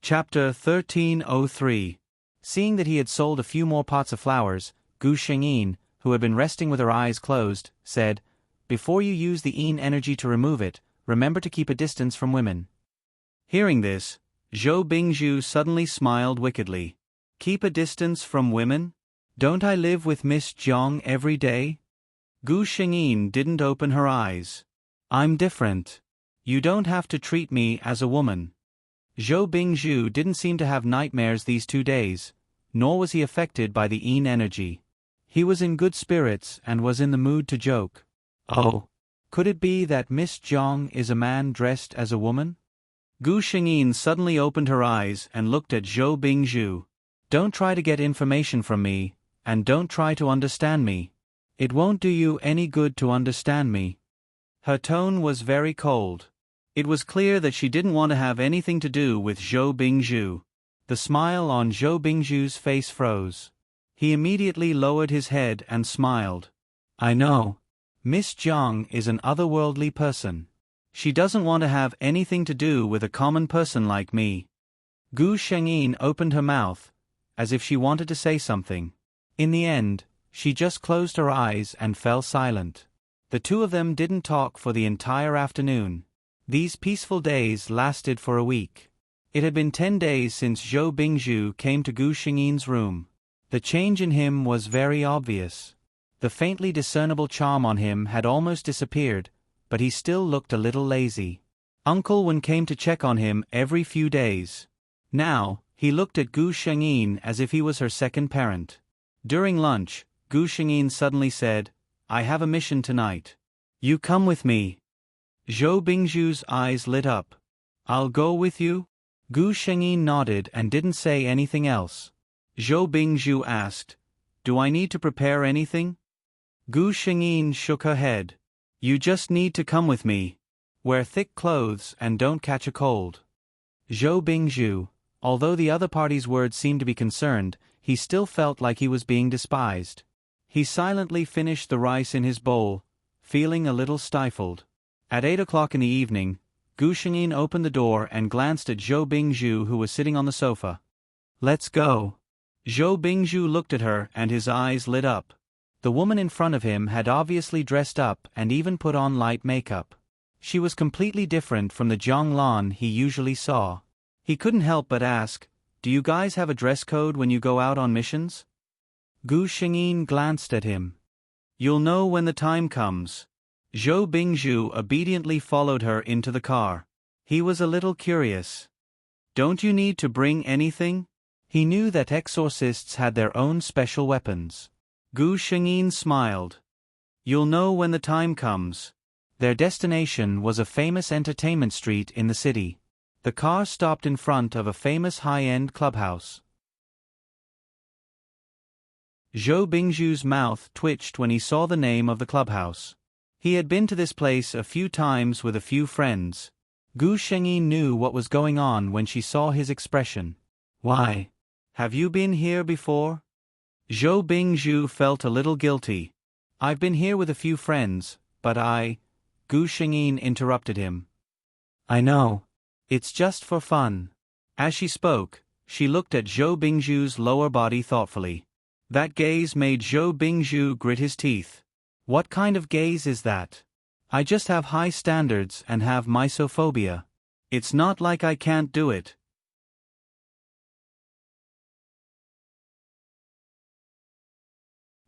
Chapter 1303. Seeing that he had sold a few more pots of flowers, Gu Shengyin, who had been resting with her eyes closed, said, "Before you use the Yin energy to remove it, remember to keep a distance from women." Hearing this, Zhou Bingzhu suddenly smiled wickedly. "Keep a distance from women? Don't I live with Miss Jiang every day?" Gu Shengyin didn't open her eyes. "I'm different. You don't have to treat me as a woman." Zhou Bingzhu didn't seem to have nightmares these 2 days, nor was he affected by the Yin energy. He was in good spirits and was in the mood to joke. "Oh, could it be that Miss Jiang is a man dressed as a woman?" Gu Shengyin suddenly opened her eyes and looked at Zhou Bingzhu. "Don't try to get information from me, and don't try to understand me. It won't do you any good to understand me." Her tone was very cold. It was clear that she didn't want to have anything to do with Zhou Bingzhu. The smile on Zhou Bingzhu's face froze. He immediately lowered his head and smiled. "I know. Miss Jiang is an otherworldly person. She doesn't want to have anything to do with a common person like me." Gu Shengyin opened her mouth, as if she wanted to say something. In the end, she just closed her eyes and fell silent. The two of them didn't talk for the entire afternoon. These peaceful days lasted for a week. It had been 10 days since Zhou Bingzhu came to Gu Xingyin's room. The change in him was very obvious. The faintly discernible charm on him had almost disappeared, but he still looked a little lazy. Uncle Wen came to check on him every few days. Now, he looked at Gu Xingyin as if he was her second parent. During lunch, Gu Xingyin suddenly said, "I have a mission tonight. You come with me." Zhou Bingzhu's eyes lit up. "I'll go with you?" Gu Xingyin nodded and didn't say anything else. Zhou Bingzhu asked, "Do I need to prepare anything?" Gu Xingyin shook her head. "You just need to come with me. Wear thick clothes and don't catch a cold." Zhou Bingzhu, although the other party's words seemed to be concerned, he still felt like he was being despised. He silently finished the rice in his bowl, feeling a little stifled. At 8 o'clock in the evening, Gu Xingyin opened the door and glanced at Zhou Bingzhu, who was sitting on the sofa. "Let's go." Zhou Bingzhu looked at her and his eyes lit up. The woman in front of him had obviously dressed up and even put on light makeup. She was completely different from the Zhang Lan he usually saw. He couldn't help but ask, "Do you guys have a dress code when you go out on missions?" Gu Xingyin glanced at him. "You'll know when the time comes." Zhou Bingzhu obediently followed her into the car. He was a little curious. "Don't you need to bring anything?" He knew that exorcists had their own special weapons. Gu Xingyin smiled. "You'll know when the time comes." Their destination was a famous entertainment street in the city. The car stopped in front of a famous high-end clubhouse. Zhou Bingzhu's mouth twitched when he saw the name of the clubhouse. He had been to this place a few times with a few friends. Gu Xingyin knew what was going on when she saw his expression. "Why? Have you been here before?" Zhou Bingzhu felt a little guilty. "I've been here with a few friends, but Gu Xingyin interrupted him. "I know. It's just for fun." As she spoke, she looked at Zhou Bingzhu's lower body thoughtfully. That gaze made Zhou Bingzhu grit his teeth. "What kind of gaze is that? I just have high standards and have misophobia. It's not like I can't do it."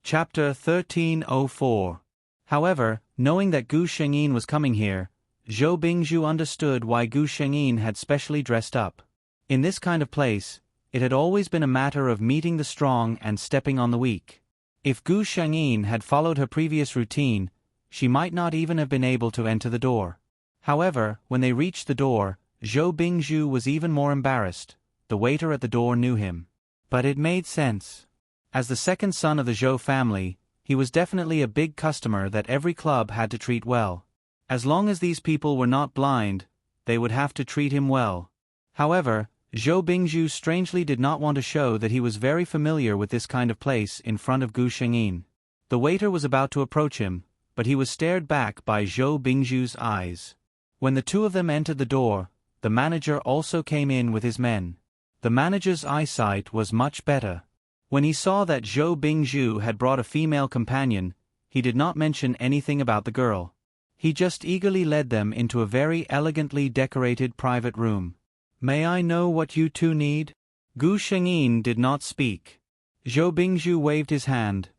Chapter 1304. However, knowing that Gu Xingyin was coming here, Zhou Bingzhu understood why Gu Xingyin had specially dressed up. In this kind of place, it had always been a matter of meeting the strong and stepping on the weak. If Gu Xingyin had followed her previous routine, she might not even have been able to enter the door. However, when they reached the door, Zhou Bingzhu was even more embarrassed. The waiter at the door knew him. But it made sense. As the second son of the Zhou family, he was definitely a big customer that every club had to treat well. As long as these people were not blind, they would have to treat him well. However, Zhou Bingzhu strangely did not want to show that he was very familiar with this kind of place in front of Gu Xingyin. The waiter was about to approach him, but he was stared back by Zhou Bingzhu's eyes. When the two of them entered the door, the manager also came in with his men. The manager's eyesight was much better. When he saw that Zhou Bingzhu had brought a female companion, he did not mention anything about the girl. He just eagerly led them into a very elegantly decorated private room. "May I know what you two need?" Gu Xingyin did not speak. Zhou Bingzhu waved his hand.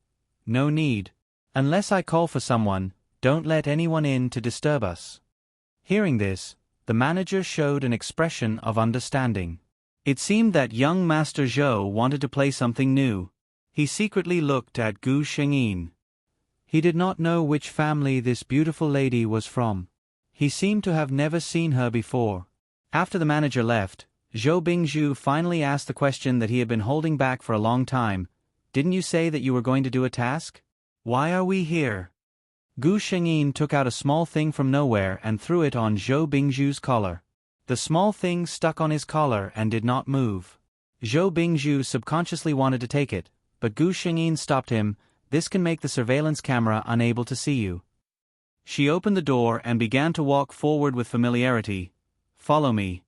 "No need. Unless I call for someone, don't let anyone in to disturb us." Hearing this, the manager showed an expression of understanding. It seemed that young Master Zhou wanted to play something new. He secretly looked at Gu Xingyin. He did not know which family this beautiful lady was from. He seemed to have never seen her before. After the manager left, Zhou Bingzhu finally asked the question that he had been holding back for a long time. "Didn't you say that you were going to do a task? Why are we here?" Gu Xingyin took out a small thing from nowhere and threw it on Zhou Bingzhu's collar. The small thing stuck on his collar and did not move. Zhou Bingzhu subconsciously wanted to take it, but Gu Xingyin stopped him. "This can make the surveillance camera unable to see you." She opened the door and began to walk forward with familiarity. "Follow me."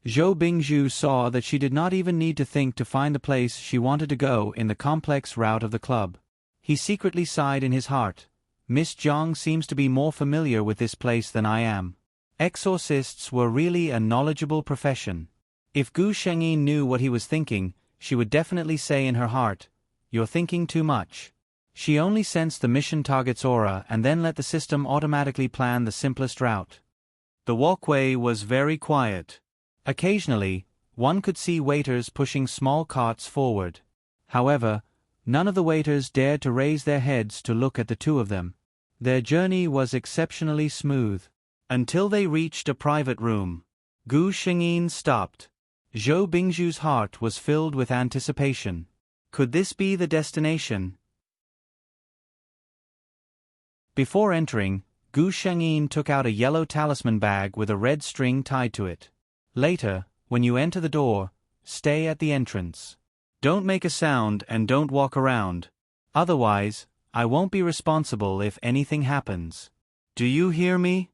Zhou Bingzhu saw that she did not even need to think to find the place she wanted to go in the complex route of the club. He secretly sighed in his heart. "Miss Zhang seems to be more familiar with this place than I am." Exorcists were really a knowledgeable profession. If Gu Shengyin knew what he was thinking, she would definitely say in her heart, "You're thinking too much." She only sensed the mission target's aura and then let the system automatically plan the simplest route. The walkway was very quiet. Occasionally, one could see waiters pushing small carts forward. However, none of the waiters dared to raise their heads to look at the two of them. Their journey was exceptionally smooth. Until they reached a private room. Gu Shengyin stopped. Zhou Bingzhu's heart was filled with anticipation. Could this be the destination? Before entering, Gu Shengyin took out a yellow talisman bag with a red string tied to it. Later, when you enter the door, stay at the entrance. Don't make a sound and don't walk around. Otherwise, I won't be responsible if anything happens. Do you hear me?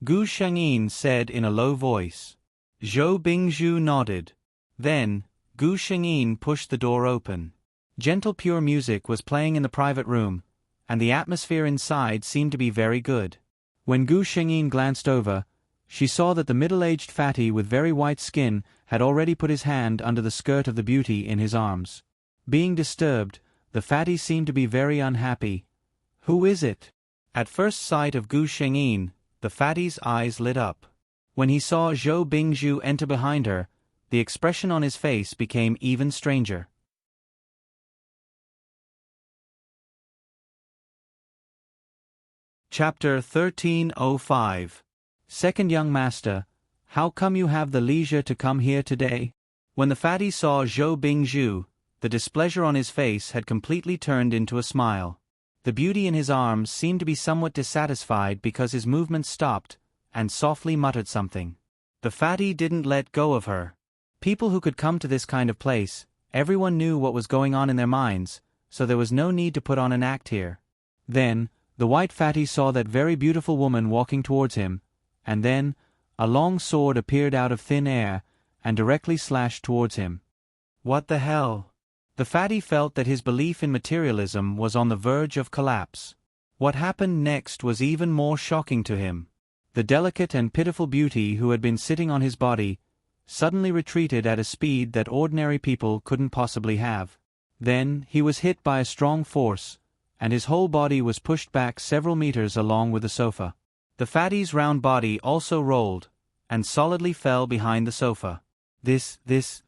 Gu Shengyin said in a low voice. Zhou Bingzhu nodded. Then, Gu Shengyin pushed the door open. Gentle pure music was playing in the private room, and the atmosphere inside seemed to be very good. When Gu Shengyin glanced over, she saw that the middle-aged fatty with very white skin had already put his hand under the skirt of the beauty in his arms. Being disturbed, the fatty seemed to be very unhappy. Who is it? At first sight of Gu Shengyin, the fatty's eyes lit up. When he saw Zhou Bingzhu enter behind her, the expression on his face became even stranger. Chapter 1305. Second Young Master, how come you have the leisure to come here today? When the fatty saw Zhou Bingzhu, the displeasure on his face had completely turned into a smile. The beauty in his arms seemed to be somewhat dissatisfied because his movements stopped, and softly muttered something. The fatty didn't let go of her. People who could come to this kind of place, everyone knew what was going on in their minds, so there was no need to put on an act here. Then, the white fatty saw that very beautiful woman walking towards him, and then, a long sword appeared out of thin air, and directly slashed towards him. What the hell? The fatty felt that his belief in materialism was on the verge of collapse. What happened next was even more shocking to him. The delicate and pitiful beauty who had been sitting on his body, suddenly retreated at a speed that ordinary people couldn't possibly have. Then, he was hit by a strong force, and his whole body was pushed back several meters along with the sofa. The fatty's round body also rolled, and solidly fell behind the sofa. Is this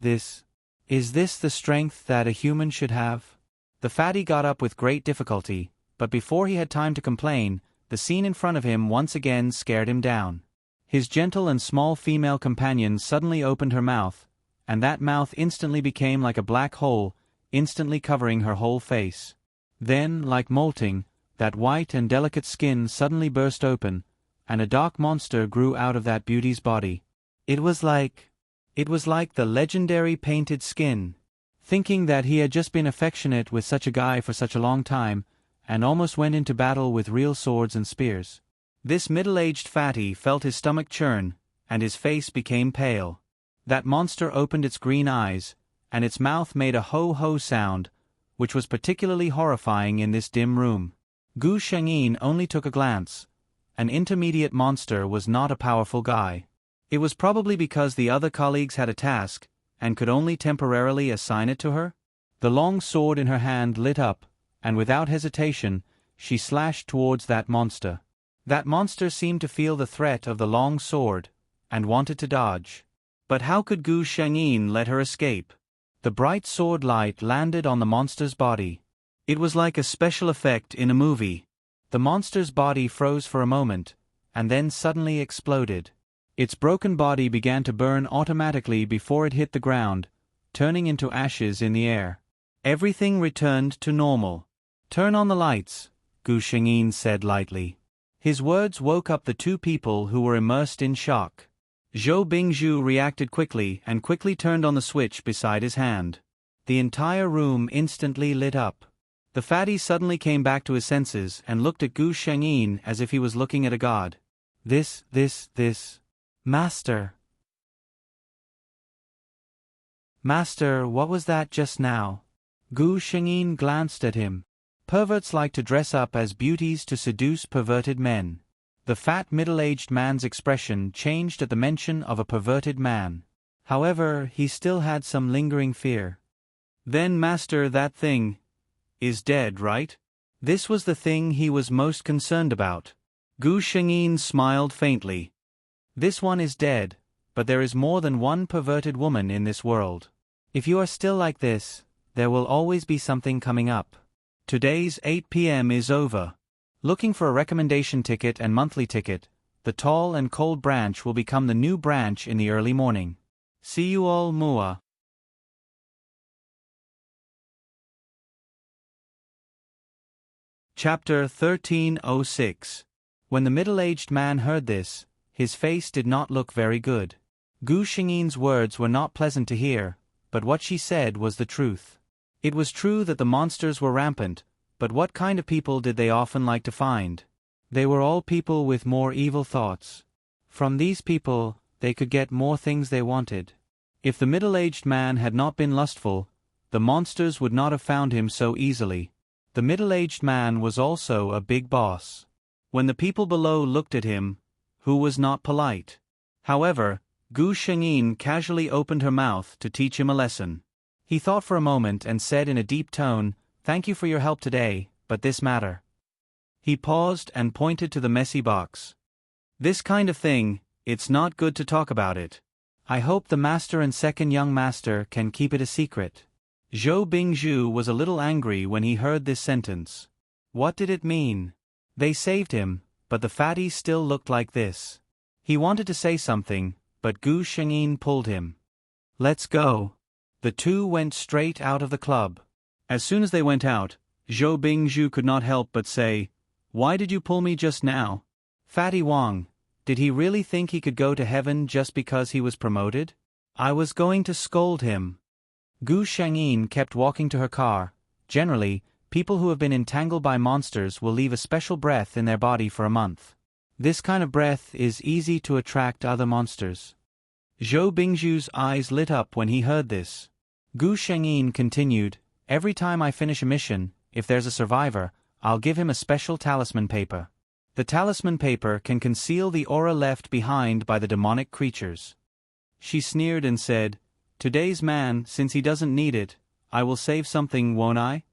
the strength that a human should have? The fatty got up with great difficulty, but before he had time to complain, the scene in front of him once again scared him down. His gentle and small female companion suddenly opened her mouth, and that mouth instantly became like a black hole, instantly covering her whole face. Then, like molting, that white and delicate skin suddenly burst open, and a dark monster grew out of that beauty's body. It was like the legendary painted skin. Thinking that he had just been affectionate with such a guy for such a long time, and almost went into battle with real swords and spears. This middle-aged fatty felt his stomach churn, and his face became pale. That monster opened its green eyes, and its mouth made a ho-ho sound, which was particularly horrifying in this dim room. Gu Shengyin only took a glance. An intermediate monster was not a powerful guy. It was probably because the other colleagues had a task, and could only temporarily assign it to her. The long sword in her hand lit up, and without hesitation, she slashed towards that monster. That monster seemed to feel the threat of the long sword, and wanted to dodge. But how could Gu Shengyin let her escape? The bright sword light landed on the monster's body. It was like a special effect in a movie. The monster's body froze for a moment, and then suddenly exploded. Its broken body began to burn automatically before it hit the ground, turning into ashes in the air. Everything returned to normal. "Turn on the lights," Gu Shengyin said lightly. His words woke up the two people who were immersed in shock. Zhou Bingzhu reacted quickly and quickly turned on the switch beside his hand. The entire room instantly lit up. The fatty suddenly came back to his senses and looked at Gu Shengyin as if he was looking at a god. This. Master, what was that just now? Gu Shengyin glanced at him. Perverts like to dress up as beauties to seduce perverted men. The fat middle-aged man's expression changed at the mention of a perverted man. However, he still had some lingering fear. Then master, that thing is dead, right? This was the thing he was most concerned about. Gu Shengyin smiled faintly. This one is dead, but there is more than one perverted woman in this world. If you are still like this, there will always be something coming up. Today's 8 p.m. is over. Looking for a recommendation ticket and monthly ticket, the tall and cold branch will become the new branch in the early morning. See you all, Mua. Chapter 1306. When the middle-aged man heard this, his face did not look very good. Gu Shengyin's words were not pleasant to hear, but what she said was the truth. It was true that the monsters were rampant, but what kind of people did they often like to find? They were all people with more evil thoughts. From these people, they could get more things they wanted. If the middle-aged man had not been lustful, the monsters would not have found him so easily. The middle-aged man was also a big boss. When the people below looked at him, who was not polite? However, Gu Shengyin casually opened her mouth to teach him a lesson. He thought for a moment and said in a deep tone, "Thank you for your help today, but this matter." He paused and pointed to the messy box. "This kind of thing, it's not good to talk about it. I hope the master and second young master can keep it a secret." Zhou Bingzhu was a little angry when he heard this sentence. What did it mean? They saved him, but the fatty still looked like this. He wanted to say something, but Gu Shengyin pulled him. "Let's go." The two went straight out of the club. As soon as they went out, Zhou Bingzhu could not help but say, "Why did you pull me just now?" Fatty Wang, did he really think he could go to heaven just because he was promoted? I was going to scold him. Gu Shengyin kept walking to her car. Generally, people who have been entangled by monsters will leave a special breath in their body for a month. This kind of breath is easy to attract other monsters. Zhou Bingzhu's eyes lit up when he heard this. Gu Shengyin continued, "Every time I finish a mission, if there's a survivor, I'll give him a special talisman paper. The talisman paper can conceal the aura left behind by the demonic creatures." She sneered and said, "Today's man, since he doesn't need it, I will save something, won't I?"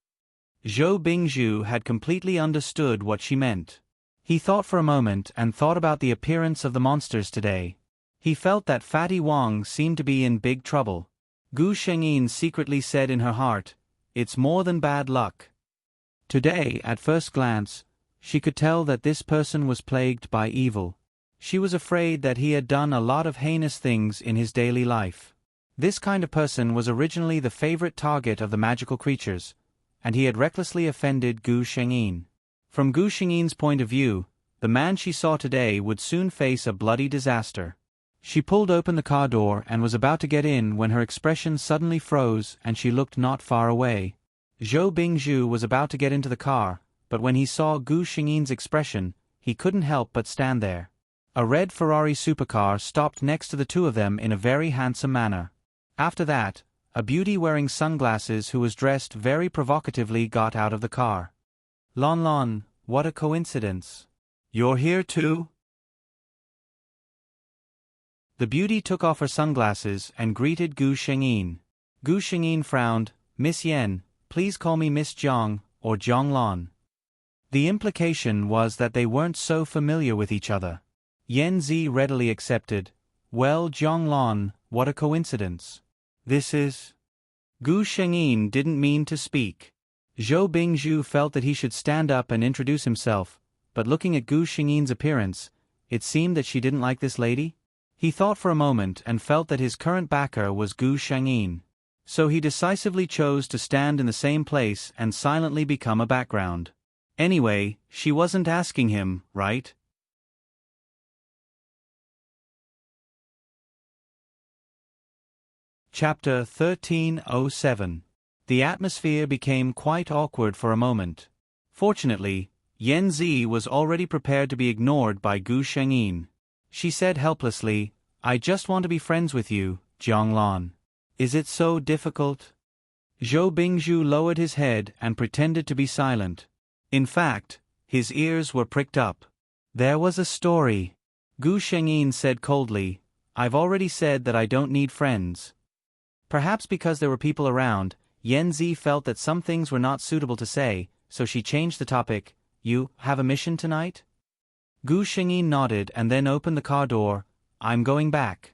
Zhou Bingzhu had completely understood what she meant. He thought for a moment and thought about the appearance of the monsters today. He felt that Fatty Wang seemed to be in big trouble. Gu Shengyin secretly said in her heart, "It's more than bad luck." Today, at first glance, she could tell that this person was plagued by evil. She was afraid that he had done a lot of heinous things in his daily life. This kind of person was originally the favorite target of the magical creatures, and he had recklessly offended Gu Shengyin. From Gu Shengyin's point of view, the man she saw today would soon face a bloody disaster. She pulled open the car door and was about to get in when her expression suddenly froze and she looked not far away. Zhou Bingzhu was about to get into the car, but when he saw Gu Shengyin's expression, he couldn't help but stand there. A red Ferrari supercar stopped next to the two of them in a very handsome manner. After that, a beauty wearing sunglasses who was dressed very provocatively got out of the car. "Lon Lon, what a coincidence. You're here too?" The beauty took off her sunglasses and greeted Gu Shengyin. Gu Shengyin frowned. "Miss Yen, please call me Miss Jiang, or Jiang Lon." The implication was that they weren't so familiar with each other. Yen Zi readily accepted. "Well, Jiang Lon, what a coincidence. This is..." Gu Shengyin didn't mean to speak. Zhou Bingzhu felt that he should stand up and introduce himself, but looking at Gu Shengyin's appearance, it seemed that she didn't like this lady. He thought for a moment and felt that his current backer was Gu Shengyin. So he decisively chose to stand in the same place and silently become a background. Anyway, she wasn't asking him, right? Chapter 1307. The atmosphere became quite awkward for a moment. Fortunately, Yen Zi was already prepared to be ignored by Gu Shengyin. She said helplessly, "I just want to be friends with you, Jiang Lon. Is it so difficult?" Zhou Bingzhu lowered his head and pretended to be silent. In fact, his ears were pricked up. "There was a story," Gu Shengyin said coldly. I've already said that I don't need friends. Perhaps because there were people around, Yanzi felt that some things were not suitable to say, so she changed the topic. You have a mission tonight? Gu Shengyin nodded and then opened the car door. I'm going back.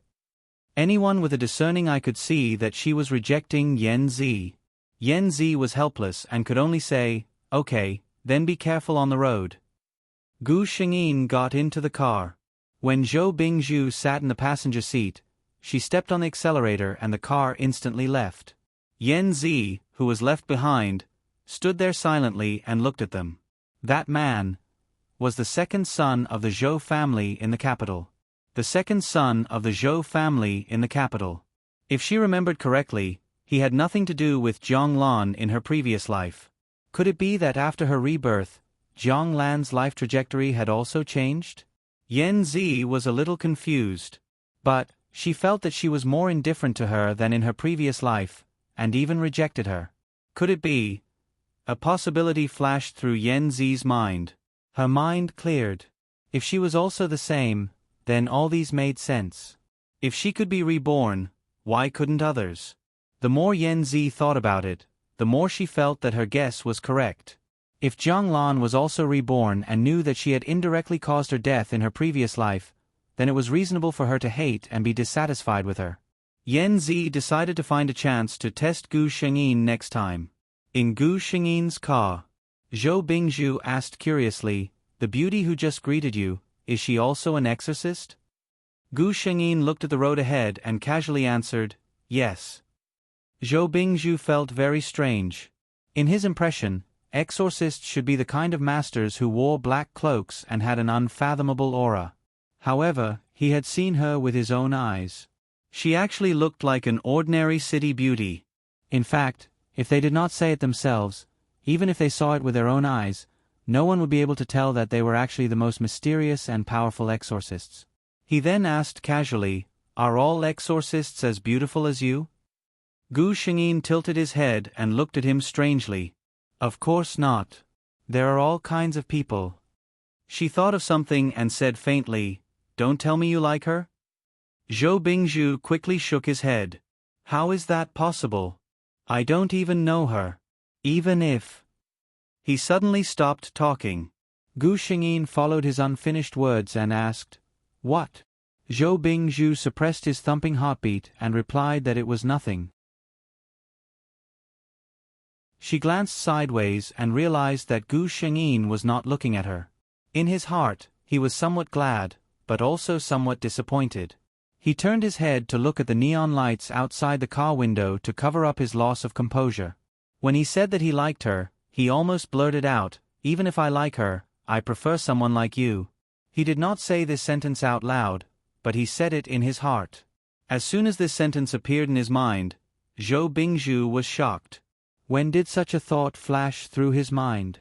Anyone with a discerning eye could see that she was rejecting Yanzi. Yanzi was helpless and could only say, okay, then be careful on the road. Gu Shengyin got into the car. When Zhou Bingzhu sat in the passenger seat, she stepped on the accelerator and the car instantly left. Yanzi, who was left behind, stood there silently and looked at them. That man was the second son of the Zhou family in the capital. The second son of the Zhou family in the capital. If she remembered correctly, he had nothing to do with Zhonglan in her previous life. Could it be that after her rebirth, Zhonglan's life trajectory had also changed? Yanzi was a little confused. But she felt that she was more indifferent to her than in her previous life, and even rejected her. Could it be? A possibility flashed through Yanzi's mind. Her mind cleared. If she was also the same, then all these made sense. If she could be reborn, why couldn't others? The more Yanzi thought about it, the more she felt that her guess was correct. If Zhonglan was also reborn and knew that she had indirectly caused her death in her previous life, then it was reasonable for her to hate and be dissatisfied with her. Yanzi decided to find a chance to test Gu Shengyin next time. In Gu Shengyin's car, Zhou Bingzhu asked curiously, the beauty who just greeted you, is she also an exorcist? Gu Shengyin looked at the road ahead and casually answered, yes. Zhou Bingzhu felt very strange. In his impression, exorcists should be the kind of masters who wore black cloaks and had an unfathomable aura. However, he had seen her with his own eyes. She actually looked like an ordinary city beauty. In fact, if they did not say it themselves, even if they saw it with their own eyes, no one would be able to tell that they were actually the most mysterious and powerful exorcists. He then asked casually, are all exorcists as beautiful as you? Gu Shengyin tilted his head and looked at him strangely. Of course not. There are all kinds of people. She thought of something and said faintly, don't tell me you like her? Zhou Bingzhu quickly shook his head. How is that possible? I don't even know her. Even if... He suddenly stopped talking. Gu Shengyin followed his unfinished words and asked, what? Zhou Bingzhu suppressed his thumping heartbeat and replied that it was nothing. She glanced sideways and realized that Gu Shengyin was not looking at her. In his heart, he was somewhat glad, but also somewhat disappointed. He turned his head to look at the neon lights outside the car window to cover up his loss of composure. When he said that he liked her, he almost blurted out, even if I like her, I prefer someone like you. He did not say this sentence out loud, but he said it in his heart. As soon as this sentence appeared in his mind, Zhou Bingzhu was shocked. When did such a thought flash through his mind?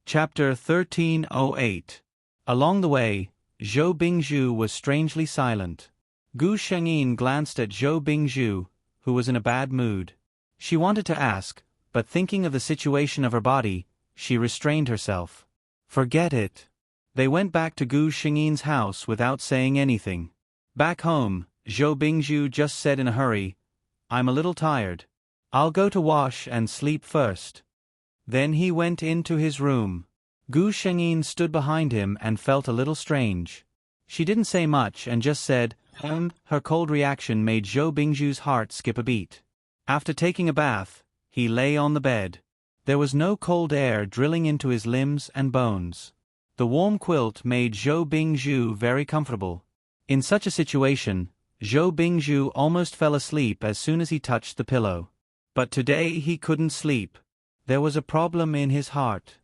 Chapter 1308. Along the way, Zhou Bingzhu was strangely silent. Gu Shengyin glanced at Zhou Bingzhu, who was in a bad mood. She wanted to ask, but thinking of the situation of her body, she restrained herself. Forget it. They went back to Gu Shengyin's house without saying anything. Back home, Zhou Bingzhu just said in a hurry, I'm a little tired. I'll go to wash and sleep first. Then he went into his room. Gu Shengyin stood behind him and felt a little strange. She didn't say much and just said, Her cold reaction made Zhou Bingzhu's heart skip a beat. After taking a bath, he lay on the bed. There was no cold air drilling into his limbs and bones. The warm quilt made Zhou Bingzhu very comfortable. In such a situation, Zhou Bingzhu almost fell asleep as soon as he touched the pillow. But today he couldn't sleep. There was a problem in his heart.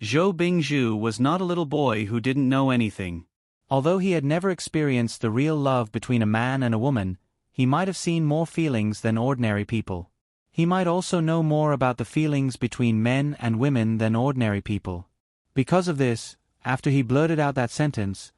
Zhou Bingzhu was not a little boy who didn't know anything. Although he had never experienced the real love between a man and a woman, he might have seen more feelings than ordinary people. He might also know more about the feelings between men and women than ordinary people. Because of this, after he blurted out that sentence,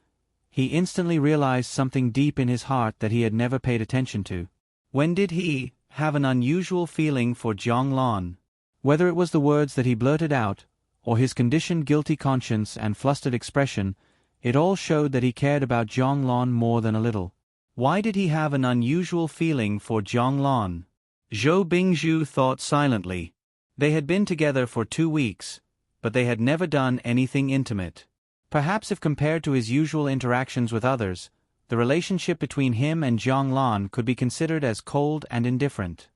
he instantly realized something deep in his heart that he had never paid attention to. When did he have an unusual feeling for Zhonglan? Whether it was the words that he blurted out, or his conditioned guilty conscience and flustered expression, it all showed that he cared about Zhonglun more than a little. Why did he have an unusual feeling for Zhonglun? Zhou Bingzhu thought silently. They had been together for 2 weeks, but they had never done anything intimate. Perhaps if compared to his usual interactions with others, the relationship between him and Zhonglun could be considered as cold and indifferent.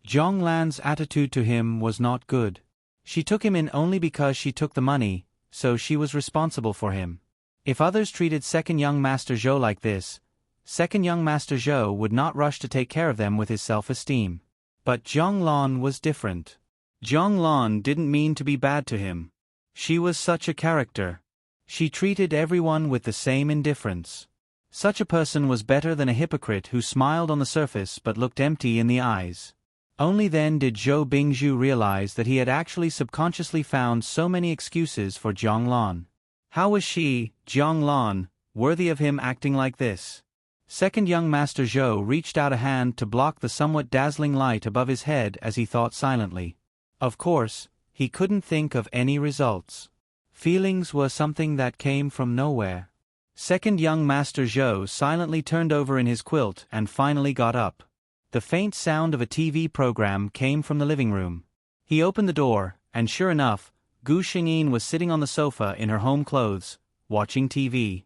Zhonglan's attitude to him was not good. She took him in only because she took the money, so she was responsible for him. If others treated second young Master Zhou like this, second young Master Zhou would not rush to take care of them with his self-esteem. But Zhonglun was different. Zhonglun didn't mean to be bad to him. She was such a character. She treated everyone with the same indifference. Such a person was better than a hypocrite who smiled on the surface but looked empty in the eyes. Only then did Zhou Bingzhu realize that he had actually subconsciously found so many excuses for Zhonglun. How was she, Zhonglun, worthy of him acting like this? Second young Master Zhou reached out a hand to block the somewhat dazzling light above his head as he thought silently. Of course, he couldn't think of any results. Feelings were something that came from nowhere. Second young Master Zhou silently turned over in his quilt and finally got up. The faint sound of a TV program came from the living room. He opened the door, and sure enough, Gu Xingyin was sitting on the sofa in her home clothes, watching TV.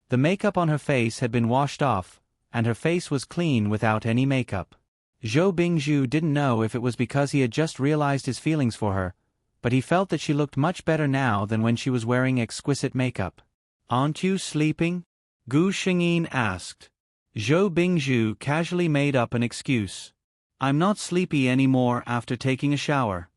The makeup on her face had been washed off, and her face was clean without any makeup. Zhou Bingzhu didn't know if it was because he had just realized his feelings for her, but he felt that she looked much better now than when she was wearing exquisite makeup. "Aren't you sleeping?" Gu Xingyin asked. Zhou Bingzhu casually made up an excuse. "I'm not sleepy anymore after taking a shower."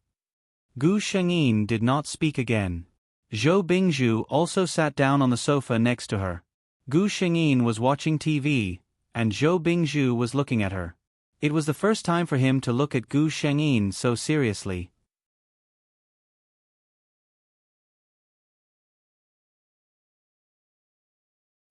Gu Xingyin did not speak again. Zhou Bingzhu also sat down on the sofa next to her. Gu Xingyin was watching TV, and Zhou Bingzhu was looking at her. It was the first time for him to look at Gu Xingyin so seriously.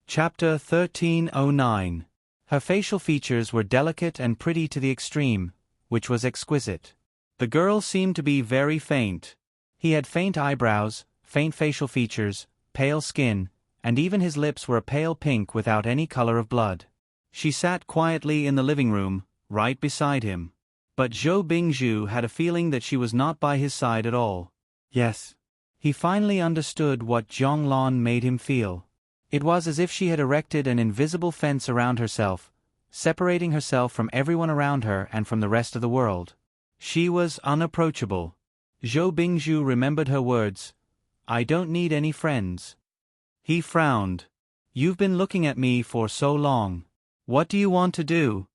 Chapter 1309. Her facial features were delicate and pretty to the extreme, which was exquisite. The girl seemed to be very faint. He had faint eyebrows, faint facial features, pale skin, and even his lips were a pale pink without any color of blood. She sat quietly in the living room, right beside him. But Zhou Bingzhu had a feeling that she was not by his side at all. Yes. He finally understood what Zhonglun made him feel. It was as if she had erected an invisible fence around herself, separating herself from everyone around her and from the rest of the world. She was unapproachable. Zhou Bingzhu remembered her words, "I don't need any friends." He frowned. "You've been looking at me for so long. What do you want to do?"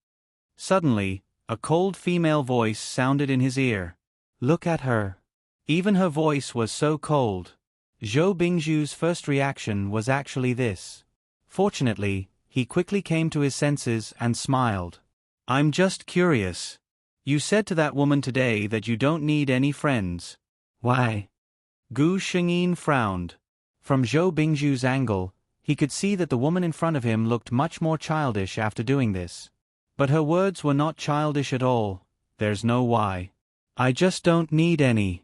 Suddenly, a cold female voice sounded in his ear. "Look at her." Even her voice was so cold. Zhou Bingzhu's first reaction was actually this. Fortunately, he quickly came to his senses and smiled. "I'm just curious. You said to that woman today that you don't need any friends. Why?" Gu Xingyin frowned. From Zhou Bingzhu's angle, he could see that the woman in front of him looked much more childish after doing this. But her words were not childish at all. "There's no why. I just don't need any."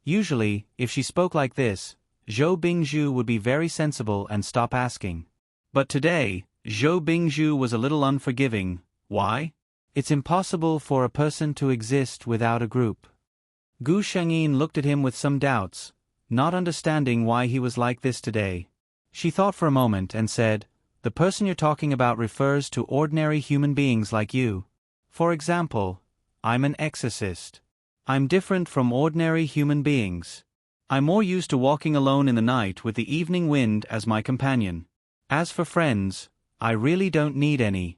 Usually, if she spoke like this, Zhou Bingzhu would be very sensible and stop asking. But today, Zhou Bingzhu was a little unforgiving. Why? It's impossible for a person to exist without a group. Gu Shengyin looked at him with some doubts, not understanding why he was like this today. She thought for a moment and said, "The person you're talking about refers to ordinary human beings like you. For example, I'm an exorcist. I'm different from ordinary human beings. I'm more used to walking alone in the night with the evening wind as my companion. As for friends, I really don't need any.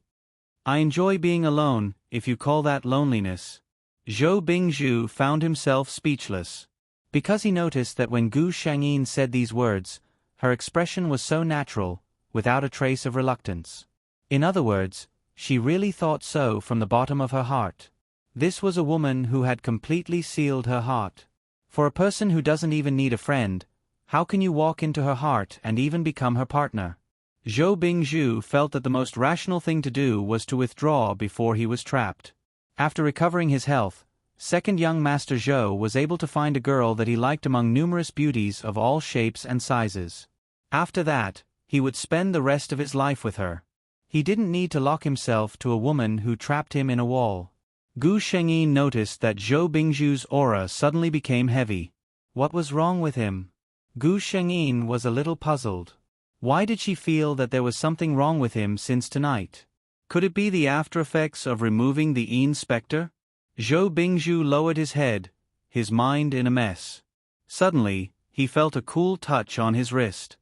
I enjoy being alone, if you call that loneliness." Zhou Bingzhu found himself speechless. Because he noticed that when Gu Shengyin said these words, her expression was so natural, without a trace of reluctance. In other words, she really thought so from the bottom of her heart. This was a woman who had completely sealed her heart. For a person who doesn't even need a friend, how can you walk into her heart and even become her partner? Zhou Bingzhu felt that the most rational thing to do was to withdraw before he was trapped. After recovering his health, Second young Master Zhou was able to find a girl that he liked among numerous beauties of all shapes and sizes. After that, he would spend the rest of his life with her. He didn't need to lock himself to a woman who trapped him in a wall. Gu Shengyin noticed that Zhou Bingzhu's aura suddenly became heavy. What was wrong with him? Gu Shengyin was a little puzzled. Why did she feel that there was something wrong with him since tonight? Could it be the after-effects of removing the Yin spectre? Zhou Bingzhu lowered his head, his mind in a mess. Suddenly, he felt a cool touch on his wrist.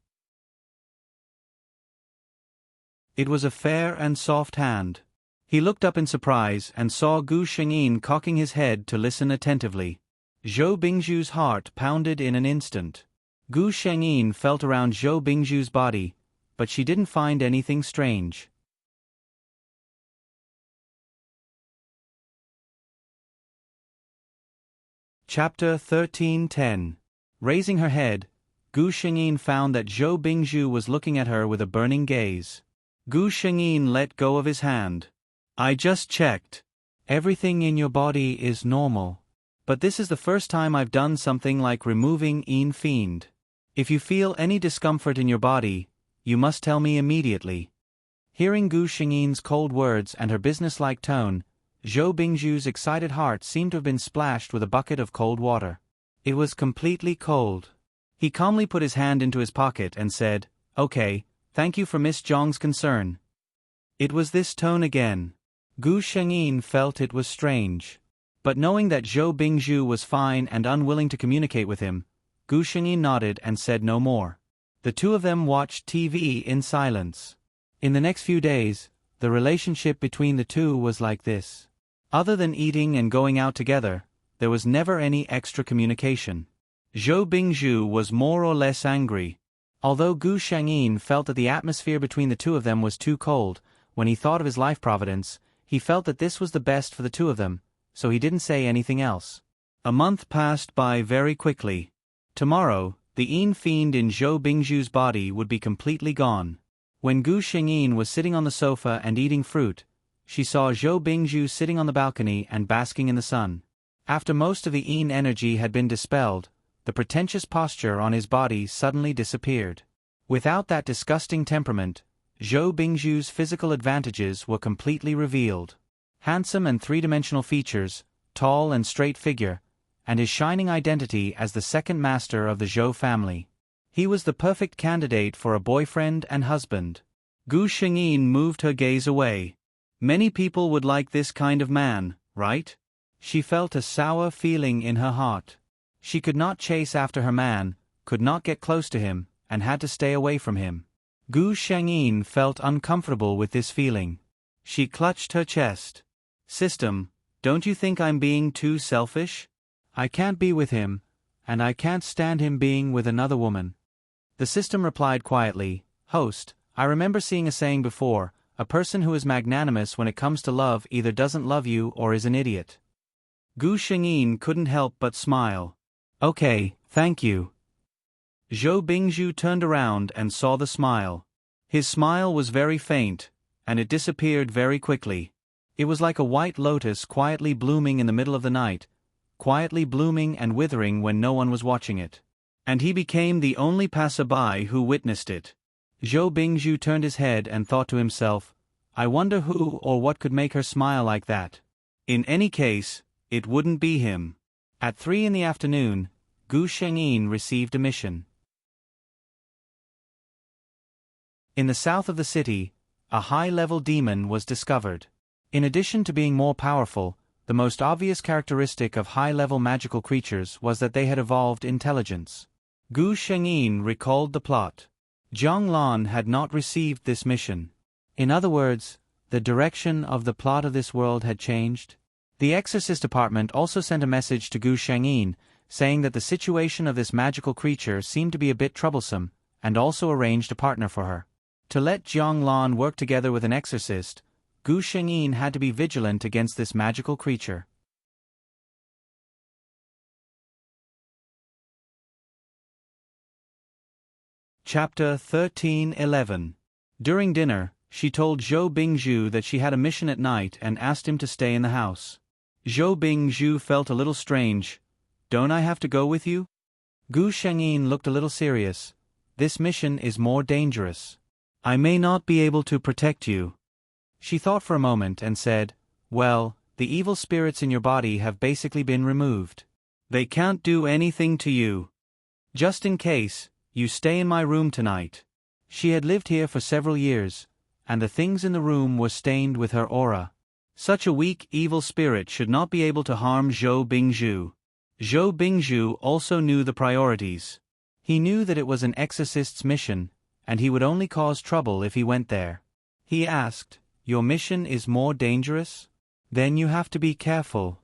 It was a fair and soft hand. He looked up in surprise and saw Gu Shengyin cocking his head to listen attentively. Zhou Bingzhu's heart pounded in an instant. Gu Shengyin felt around Zhou Bingzhu's body, but she didn't find anything strange. Chapter 13:10. Raising her head, Gu Shengyin found that Zhou Bingzhu was looking at her with a burning gaze. Gu Shengyin let go of his hand. I just checked. Everything in your body is normal. But this is the first time I've done something like removing Yin Fiend. If you feel any discomfort in your body, you must tell me immediately. Hearing Gu Shengyin's cold words and her businesslike tone, Zhou Bingzhu's excited heart seemed to have been splashed with a bucket of cold water. It was completely cold. He calmly put his hand into his pocket and said, "Okay, thank you for Miss Zhang's concern." It was this tone again. Gu Shengyin felt it was strange. But knowing that Zhou Bingzhu was fine and unwilling to communicate with him, Gu Shengyin nodded and said no more. The two of them watched TV in silence. In the next few days, the relationship between the two was like this. Other than eating and going out together, there was never any extra communication. Zhou Bingzhu was more or less angry. Although Gu Shengyin felt that the atmosphere between the two of them was too cold, when he thought of his life providence, he felt that this was the best for the two of them, so he didn't say anything else. A month passed by very quickly. Tomorrow, the Yin Fiend in Zhou Bingzhu's body would be completely gone. When Gu Shengyin was sitting on the sofa and eating fruit, she saw Zhou Bingzhu sitting on the balcony and basking in the sun. After most of the Yin energy had been dispelled, the pretentious posture on his body suddenly disappeared. Without that disgusting temperament, Zhou Bingzhu's physical advantages were completely revealed. Handsome and three-dimensional features, tall and straight figure, and his shining identity as the second master of the Zhou family. He was the perfect candidate for a boyfriend and husband. Gu Shengyin moved her gaze away. Many people would like this kind of man, right? She felt a sour feeling in her heart. She could not chase after her man, could not get close to him, and had to stay away from him. Gu Shengyin felt uncomfortable with this feeling. She clutched her chest. System, don't you think I'm being too selfish? I can't be with him, and I can't stand him being with another woman. The system replied quietly, Host, I remember seeing a saying before, a person who is magnanimous when it comes to love either doesn't love you or is an idiot. Gu Shengyin couldn't help but smile. Okay, thank you. Zhou Bingzhu turned around and saw the smile. His smile was very faint, and it disappeared very quickly. It was like a white lotus quietly blooming in the middle of the night, quietly blooming and withering when no one was watching it. And he became the only passerby who witnessed it. Zhou Bingzhu turned his head and thought to himself, I wonder who or what could make her smile like that. In any case, it wouldn't be him. At 3 p.m, Gu Shengyin received a mission. In the south of the city, a high-level demon was discovered. In addition to being more powerful, the most obvious characteristic of high-level magical creatures was that they had evolved intelligence. Gu Shengyin recalled the plot. Zhang Lan had not received this mission. In other words, the direction of the plot of this world had changed. The Exorcist Department also sent a message to Gu Shengyin, saying that the situation of this magical creature seemed to be a bit troublesome, and also arranged a partner for her. To let Zhang Lan work together with an exorcist, Gu Shengyin had to be vigilant against this magical creature. Chapter 13:11. During dinner, she told Zhou Bingzhu that she had a mission at night and asked him to stay in the house. Zhou Bingzhu felt a little strange. Don't I have to go with you? Gu Shengyin looked a little serious. This mission is more dangerous. I may not be able to protect you. She thought for a moment and said, well, the evil spirits in your body have basically been removed. They can't do anything to you. Just in case, you stay in my room tonight. She had lived here for several years, and the things in the room were stained with her aura. Such a weak, evil spirit should not be able to harm Zhou Bingzhu. Zhou Bingzhu also knew the priorities. He knew that it was an exorcist's mission, and he would only cause trouble if he went there. He asked, your mission is more dangerous? Then you have to be careful.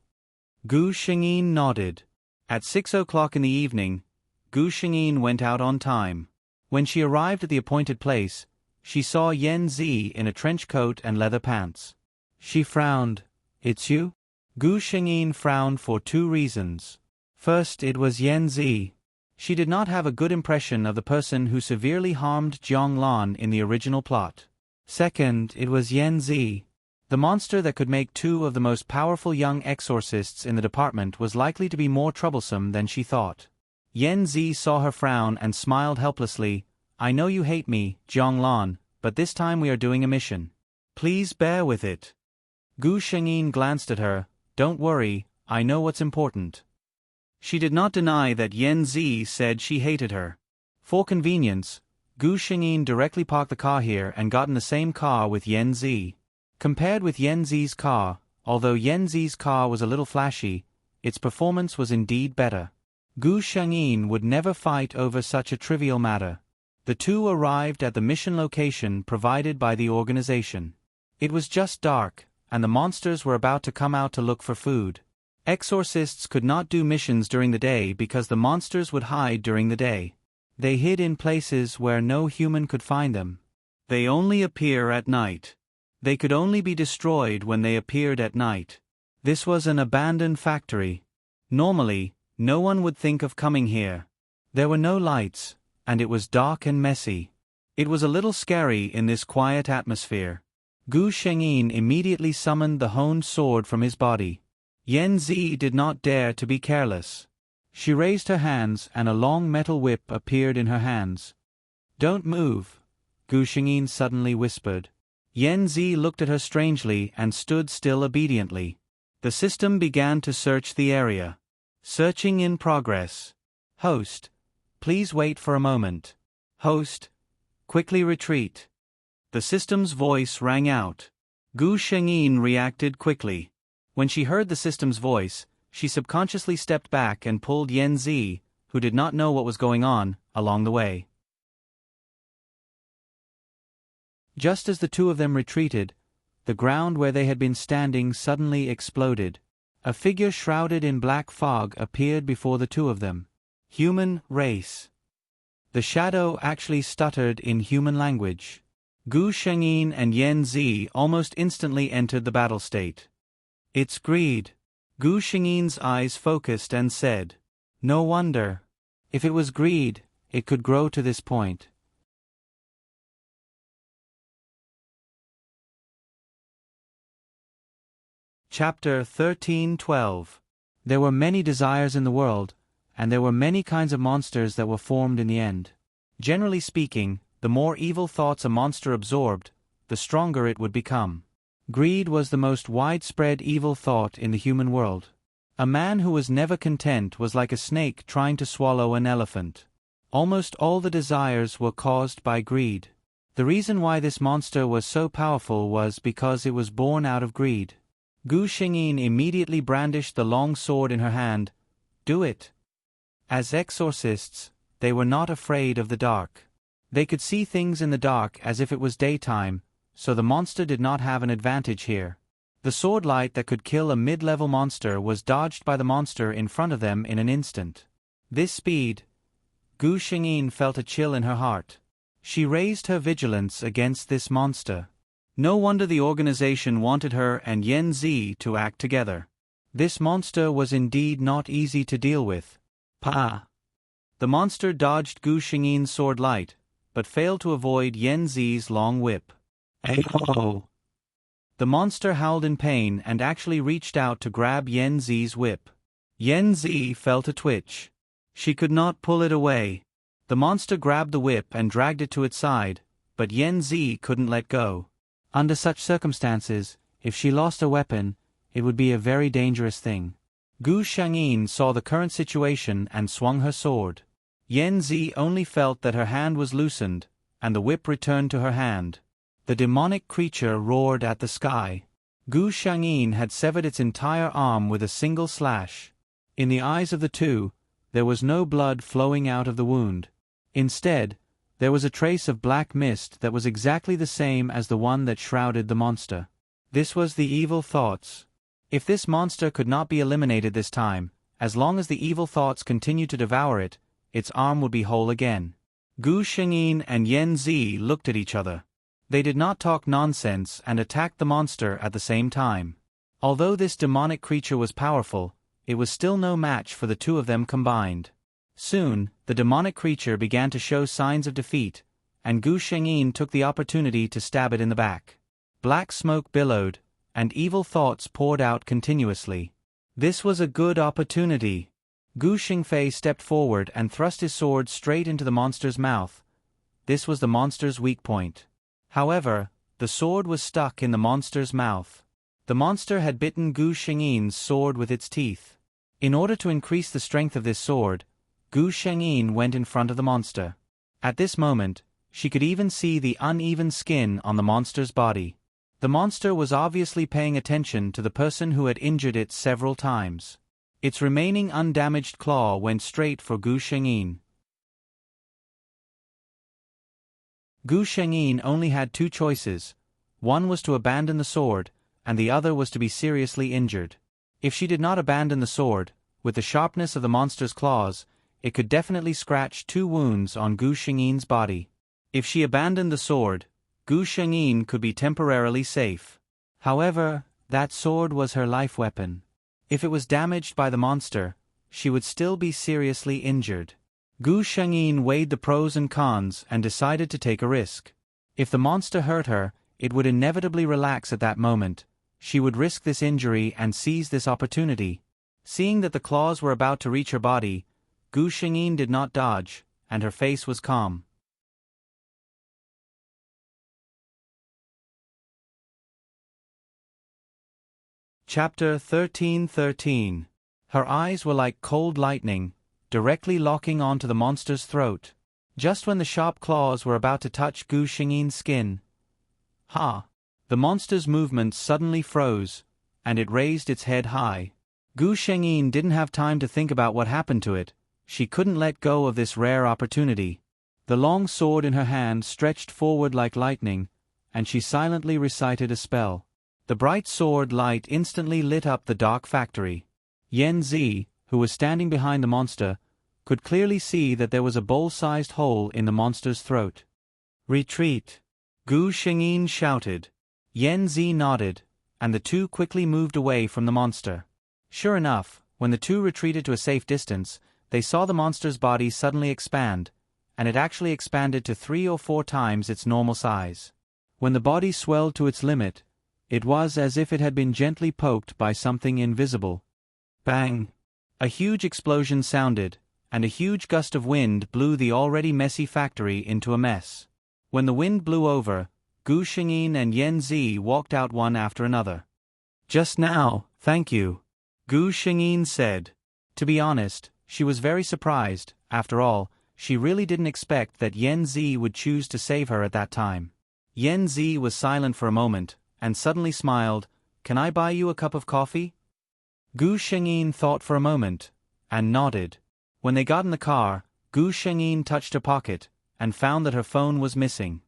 Gu Shengyin nodded. At 6 o'clock in the evening, Gu Shengyin went out on time. When she arrived at the appointed place, she saw Yan Zi in a trench coat and leather pants. She frowned. It's you? Gu Shengyin frowned for two reasons. First, it was Yan Zi. She did not have a good impression of the person who severely harmed Jiang Lan in the original plot. Second, it was Yan Zi. The monster that could make two of the most powerful young exorcists in the department was likely to be more troublesome than she thought. Yan Zi saw her frown and smiled helplessly. I know you hate me, Jiang Lan, but this time we are doing a mission. Please bear with it. Gu Shengyin glanced at her. Don't worry, I know what's important. She did not deny that Yan Zi said she hated her. For convenience, Gu Shengyin directly parked the car here and got in the same car with Yan Zi. Compared with Yan Zi's car, although Yan Zi's car was a little flashy, its performance was indeed better. Gu Shengyin would never fight over such a trivial matter. The two arrived at the mission location provided by the organization. It was just dark, and the monsters were about to come out to look for food. Exorcists could not do missions during the day because the monsters would hide during the day. They hid in places where no human could find them. They only appear at night. They could only be destroyed when they appeared at night. This was an abandoned factory. Normally, no one would think of coming here. There were no lights, and it was dark and messy. It was a little scary in this quiet atmosphere. Gu Shengyin immediately summoned the honed sword from his body. Yan Zi did not dare to be careless. She raised her hands and a long metal whip appeared in her hands. Don't move, Gu Shengyin suddenly whispered. Yan Zi looked at her strangely and stood still obediently. The system began to search the area. Searching in progress. Host, please wait for a moment. Host, quickly retreat. The system's voice rang out. Gu Shengyin reacted quickly. When she heard the system's voice, she subconsciously stepped back and pulled Yan Zi, who did not know what was going on, along the way. Just as the two of them retreated, the ground where they had been standing suddenly exploded. A figure shrouded in black fog appeared before the two of them. Human race. The shadow actually stuttered in human language. Gu Shengyin and Yan Zi almost instantly entered the battle state. It's greed. Gu Shengyin's eyes focused and said, no wonder. If it was greed, it could grow to this point. Chapter 13:12. There were many desires in the world, and there were many kinds of monsters that were formed in the end. Generally speaking, the more evil thoughts a monster absorbed, the stronger it would become. Greed was the most widespread evil thought in the human world. A man who was never content was like a snake trying to swallow an elephant. Almost all the desires were caused by greed. The reason why this monster was so powerful was because it was born out of greed. Gu Shengyin immediately brandished the long sword in her hand. Do it. As exorcists, they were not afraid of the dark. They could see things in the dark as if it was daytime, so the monster did not have an advantage here. The sword light that could kill a mid-level monster was dodged by the monster in front of them in an instant. This speed, Gu Shengyin felt a chill in her heart. She raised her vigilance against this monster. No wonder the organization wanted her and Yan Zi to act together. This monster was indeed not easy to deal with. Pa! The monster dodged Gu Shengyin's sword light, but failed to avoid Yan Zi's long whip. Ayo! The monster howled in pain and actually reached out to grab Yen Zi's whip. Yen Zi felt a twitch. She could not pull it away. The monster grabbed the whip and dragged it to its side, but Yen Zi couldn't let go. Under such circumstances, if she lost her weapon, it would be a very dangerous thing. Gu Shangyin saw the current situation and swung her sword. Yen Zi only felt that her hand was loosened, and the whip returned to her hand. The demonic creature roared at the sky. Gu Shangyin had severed its entire arm with a single slash. In the eyes of the two, there was no blood flowing out of the wound. Instead, there was a trace of black mist that was exactly the same as the one that shrouded the monster. This was the evil thoughts. If this monster could not be eliminated this time, as long as the evil thoughts continued to devour it, its arm would be whole again. Gu Shangyin and Yen Zi looked at each other. They did not talk nonsense and attacked the monster at the same time. Although this demonic creature was powerful, it was still no match for the two of them combined. Soon, the demonic creature began to show signs of defeat, and Gu Shangyin took the opportunity to stab it in the back. Black smoke billowed, and evil thoughts poured out continuously. This was a good opportunity. Gu Xingfei stepped forward and thrust his sword straight into the monster's mouth. This was the monster's weak point. However, the sword was stuck in the monster's mouth. The monster had bitten Gu Shangyin's sword with its teeth. In order to increase the strength of this sword, Gu Shangyin went in front of the monster. At this moment, she could even see the uneven skin on the monster's body. The monster was obviously paying attention to the person who had injured it several times. Its remaining undamaged claw went straight for Gu Shangyin. Gu Shangyin only had two choices. One was to abandon the sword, and the other was to be seriously injured. If she did not abandon the sword, with the sharpness of the monster's claws, it could definitely scratch 2 wounds on Gu Shangyin's body. If she abandoned the sword, Gu Shangyin could be temporarily safe. However, that sword was her life weapon. If it was damaged by the monster, she would still be seriously injured. Gu Shangyin weighed the pros and cons and decided to take a risk. If the monster hurt her, it would inevitably relax at that moment. She would risk this injury and seize this opportunity. Seeing that the claws were about to reach her body, Gu Shangyin did not dodge, and her face was calm. Chapter 13:13. Her eyes were like cold lightning, directly locking onto the monster's throat. Just when the sharp claws were about to touch Gu Shangyin's skin, the monster's movements suddenly froze, and it raised its head high. Gu Shangyin didn't have time to think about what happened to it. She couldn't let go of this rare opportunity. The long sword in her hand stretched forward like lightning, and she silently recited a spell. The bright sword light instantly lit up the dark factory. Yen Zi, who was standing behind the monster, could clearly see that there was a bowl-sized hole in the monster's throat. "Retreat!" Gu Shangyin shouted. Yen Zi nodded, and the two quickly moved away from the monster. Sure enough, when the two retreated to a safe distance, they saw the monster's body suddenly expand, and it actually expanded to 3 or 4 times its normal size. When the body swelled to its limit, it was as if it had been gently poked by something invisible. Bang! A huge explosion sounded, and a huge gust of wind blew the already messy factory into a mess. When the wind blew over, Gu Shangyin and Yen Zi walked out one after another. "Just now, thank you," Gu Shangyin said. To be honest, she was very surprised. After all, she really didn't expect that Yen Zi would choose to save her at that time. Yen Zi was silent for a moment, and suddenly smiled. "Can I buy you a cup of coffee?" Gu Shangyin thought for a moment, and nodded. When they got in the car, Gu Shangyin touched her pocket, and found that her phone was missing.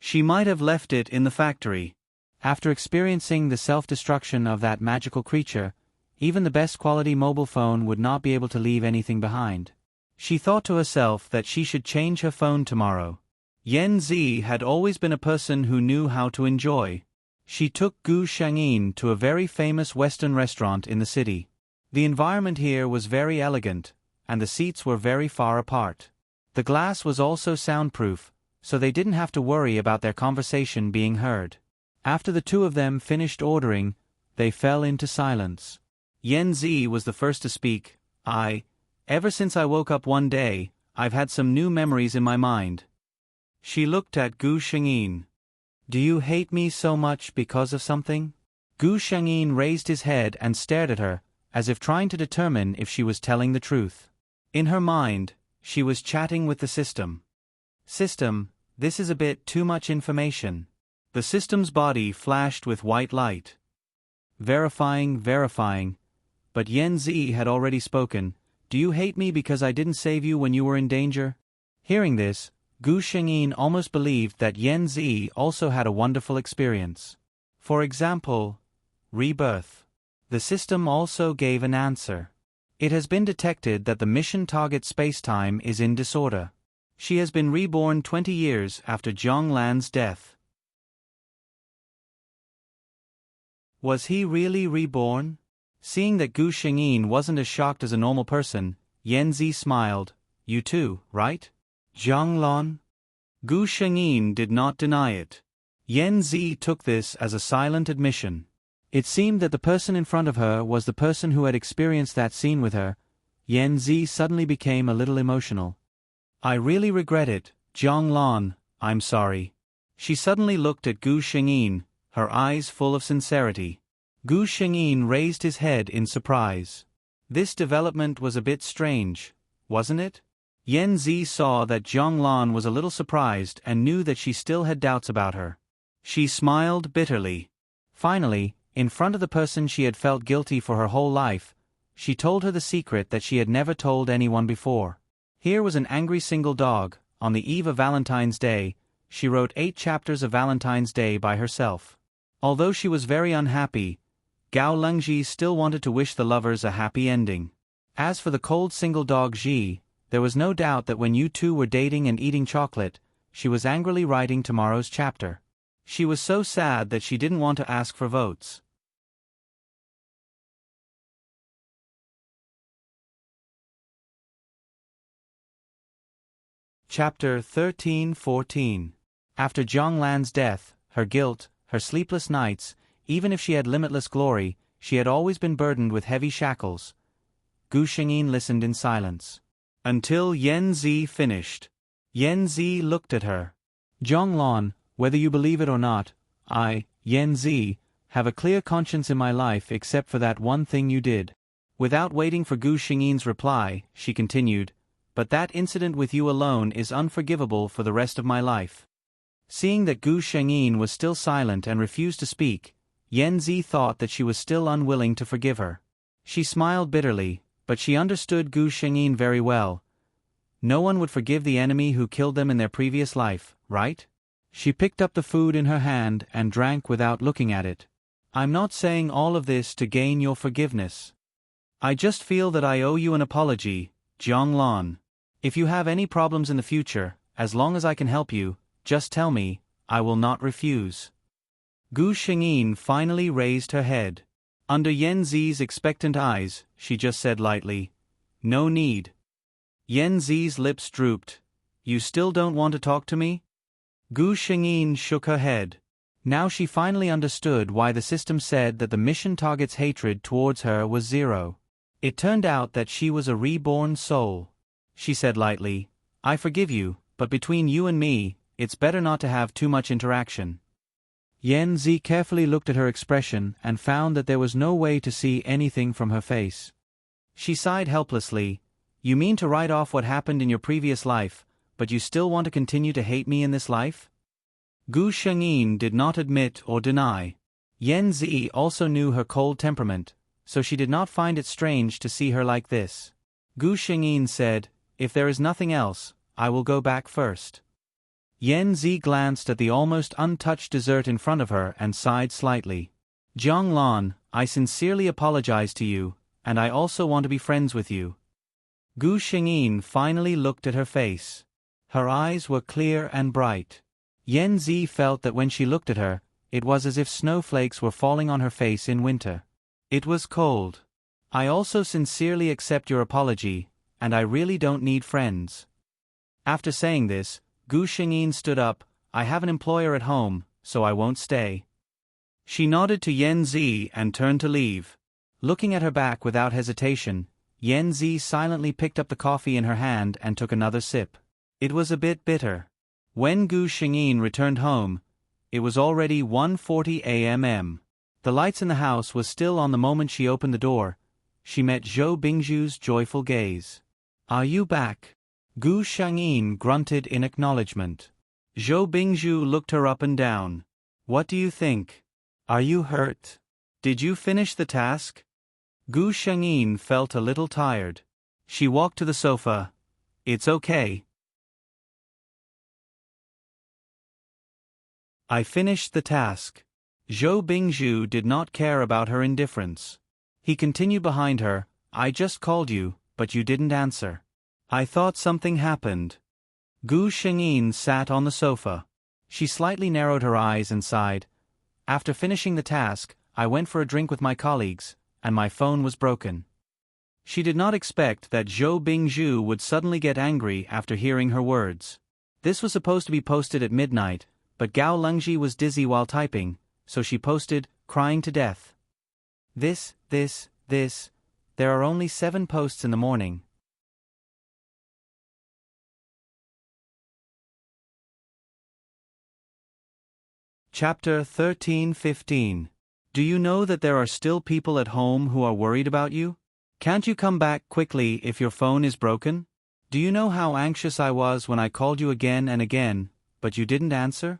She might have left it in the factory. After experiencing the self-destruction of that magical creature, even the best quality mobile phone would not be able to leave anything behind. She thought to herself that she should change her phone tomorrow. Yen Zi had always been a person who knew how to enjoy. She took Gu Shangyin to a very famous Western restaurant in the city. The environment here was very elegant, and the seats were very far apart. The glass was also soundproof, so they didn't have to worry about their conversation being heard. After the two of them finished ordering, they fell into silence. Yen Zi was the first to speak. Ever since I woke up one day, I've had some new memories in my mind. She looked at Gu Shengyin. Do you hate me so much because of something? Gu Shengyin raised his head and stared at her, as if trying to determine if she was telling the truth. In her mind, she was chatting with the system. System, this is a bit too much information. The system's body flashed with white light. Verifying, but Yen Zi had already spoken. Do you hate me because I didn't save you when you were in danger? Hearing this, Gu Shengyin almost believed that Yen Zi also had a wonderful experience. For example, rebirth. The system also gave an answer. It has been detected that the mission target spacetime is in disorder. She has been reborn 20 years after Zhang Lan's death. Was he really reborn? Seeing that Gu Shengyin wasn't as shocked as a normal person, Yen Zi smiled. You too, right? Zhang Lan? Gu Shengyin did not deny it. Yen Zi took this as a silent admission. It seemed that the person in front of her was the person who had experienced that scene with her. Yen Zi suddenly became a little emotional. I really regret it, Zhang Lan, I'm sorry. She suddenly looked at Gu Shengyin, her eyes full of sincerity. Gu Shengyin raised his head in surprise. This development was a bit strange, wasn't it? Yen Zi saw that Zhang Lan was a little surprised and knew that she still had doubts about her. She smiled bitterly. Finally, in front of the person she had felt guilty for her whole life, she told her the secret that she had never told anyone before. Here was an angry single dog. On the eve of Valentine's Day, she wrote 8 chapters of Valentine's Day by herself. Although she was very unhappy, Gao Lengji still wanted to wish the lovers a happy ending. As for the cold single dog Ji, there was no doubt that when you two were dating and eating chocolate, she was angrily writing tomorrow's chapter. She was so sad that she didn't want to ask for votes. Chapter 13-14. After Zhang Lan's death, her guilt, her sleepless nights, even if she had limitless glory, she had always been burdened with heavy shackles. Gu Shengyin listened in silence. Until Yen Zi finished. Yen Zi looked at her. Zhang Lan, whether you believe it or not, I, Yen Zi, have a clear conscience in my life except for that one thing you did. Without waiting for Gu Shengyin's reply, she continued, but that incident with you alone is unforgivable for the rest of my life. Seeing that Gu Shengyin was still silent and refused to speak, Yen Zi thought that she was still unwilling to forgive her. She smiled bitterly, but she understood Gu Shengyin very well. No one would forgive the enemy who killed them in their previous life, right? She picked up the food in her hand and drank without looking at it. I'm not saying all of this to gain your forgiveness. I just feel that I owe you an apology, Zhang Lan. If you have any problems in the future, as long as I can help you, just tell me, I will not refuse. Gu Shengyin finally raised her head. Under Yen Zi's expectant eyes, she just said lightly, no need. Yen Zi's lips drooped. You still don't want to talk to me? Gu Shengyin shook her head. Now she finally understood why the system said that the mission target's hatred towards her was 0. It turned out that she was a reborn soul. She said lightly, I forgive you, but between you and me, it's better not to have too much interaction. Yen Zi carefully looked at her expression and found that there was no way to see anything from her face. She sighed helplessly. You mean to write off what happened in your previous life, but you still want to continue to hate me in this life? Gu Shengyin did not admit or deny. Yen Zi also knew her cold temperament, so she did not find it strange to see her like this. Gu Shengyin said, if there is nothing else, I will go back first. Yen Zi glanced at the almost untouched dessert in front of her and sighed slightly. Zhang Lan, I sincerely apologize to you, and I also want to be friends with you. Gu Shengyin finally looked at her face. Her eyes were clear and bright. Yen Zi felt that when she looked at her, it was as if snowflakes were falling on her face in winter. It was cold. I also sincerely accept your apology, and I really don't need friends. After saying this, Gu Shengyin stood up. I have an employer at home, so I won't stay. She nodded to Yen Zi and turned to leave. Looking at her back without hesitation, Yen Zi silently picked up the coffee in her hand and took another sip. It was a bit bitter. When Gu Shengyin returned home, it was already 1:40 a.m. The lights in the house was still on the moment she opened the door. She met Zhou Bingzhu's joyful gaze. "Are you back?" Gu Shengyin grunted in acknowledgement. Zhou Bingzhu looked her up and down. "What do you think? Are you hurt? Did you finish the task?" Gu Shengyin felt a little tired. She walked to the sofa. "It's okay. I finished the task." Zhou Bingzhu did not care about her indifference. He continued behind her, "I just called you, but you didn't answer. I thought something happened." Gu Shengyin sat on the sofa. She slightly narrowed her eyes and sighed. "After finishing the task, I went for a drink with my colleagues, and my phone was broken." She did not expect that Zhou Bingzhu would suddenly get angry after hearing her words. This was supposed to be posted at midnight, but Gao Lengji was dizzy while typing, so she posted, crying to death. This, there are only 7 posts in the morning. Chapter 13-15. Do you know that there are still people at home who are worried about you? Can't you come back quickly if your phone is broken? Do you know how anxious I was when I called you again and again, but you didn't answer?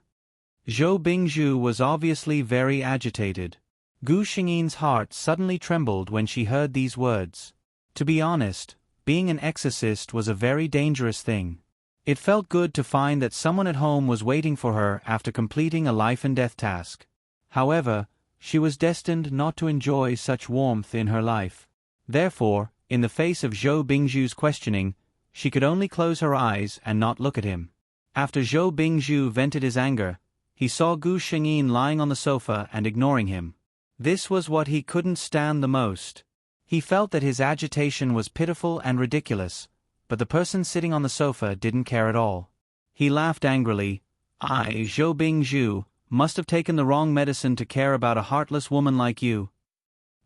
Zhou Bingzhu was obviously very agitated. Gu Shengyin's heart suddenly trembled when she heard these words. To be honest, being an exorcist was a very dangerous thing. It felt good to find that someone at home was waiting for her after completing a life-and-death task. However, she was destined not to enjoy such warmth in her life. Therefore, in the face of Zhou Bingzhu's questioning, she could only close her eyes and not look at him. After Zhou Bingzhu vented his anger, he saw Gu Shengyin lying on the sofa and ignoring him. This was what he couldn't stand the most. He felt that his agitation was pitiful and ridiculous, but the person sitting on the sofa didn't care at all. He laughed angrily. "I, Zhou Bingzhu, must have taken the wrong medicine to care about a heartless woman like you."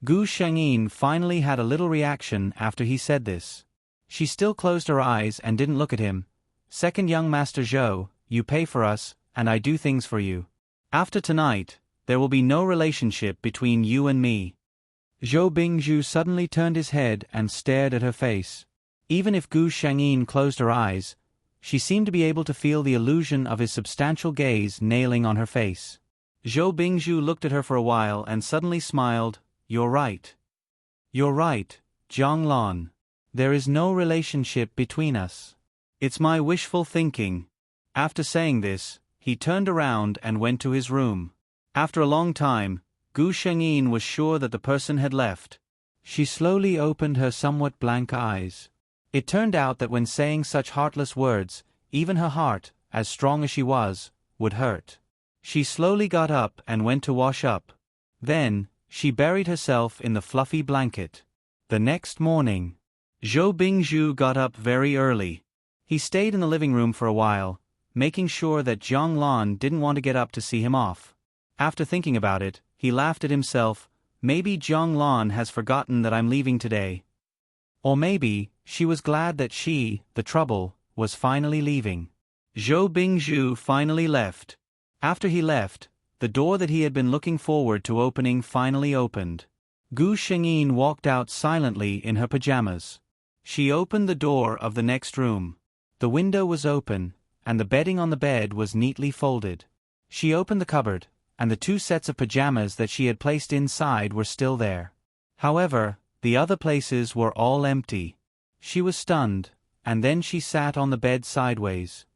Gu Shengyin finally had a little reaction after he said this. She still closed her eyes and didn't look at him. "Second young Master Zhou, you pay for us, and I do things for you. After tonight, there will be no relationship between you and me." Zhou Bingzhu suddenly turned his head and stared at her face. Even if Gu Shengyin closed her eyes, she seemed to be able to feel the illusion of his substantial gaze nailing on her face. Zhou Bingzhu looked at her for a while and suddenly smiled. "You're right. You're right, Zhang. There is no relationship between us. It's my wishful thinking." After saying this, he turned around and went to his room. After a long time, Gu Shengyin was sure that the person had left. She slowly opened her somewhat blank eyes. It turned out that when saying such heartless words, even her heart, as strong as she was, would hurt. She slowly got up and went to wash up. Then, she buried herself in the fluffy blanket. The next morning, Zhou Bingzhu got up very early. He stayed in the living room for a while, making sure that Zhang Lan didn't want to get up to see him off. After thinking about it, he laughed at himself. Maybe Zhang Lan has forgotten that I'm leaving today. Or maybe, she was glad that she, the trouble, was finally leaving. Zhou Bingzhu finally left. After he left, the door that he had been looking forward to opening finally opened. Gu Shengyin walked out silently in her pajamas. She opened the door of the next room. The window was open, and the bedding on the bed was neatly folded. She opened the cupboard, and the 2 sets of pajamas that she had placed inside were still there. However, the other places were all empty. She was stunned, and then she sat on the bed sideways.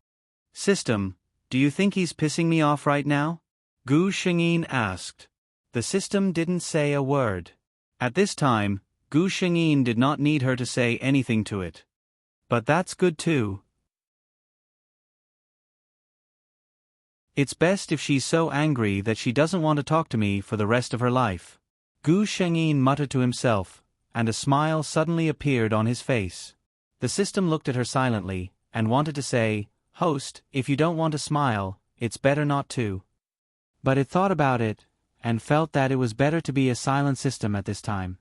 "System, do you think he's pissing me off right now?" Gu Shengyin asked. The system didn't say a word. At this time, Gu Shengyin did not need her to say anything to it. But that's good too. It's best if she's so angry that she doesn't want to talk to me for the rest of her life. Gu Shengyin muttered to himself, and a smile suddenly appeared on his face. The system looked at her silently, and wanted to say, "Host, if you don't want to smile, it's better not to." But it thought about it, and felt that it was better to be a silent system at this time.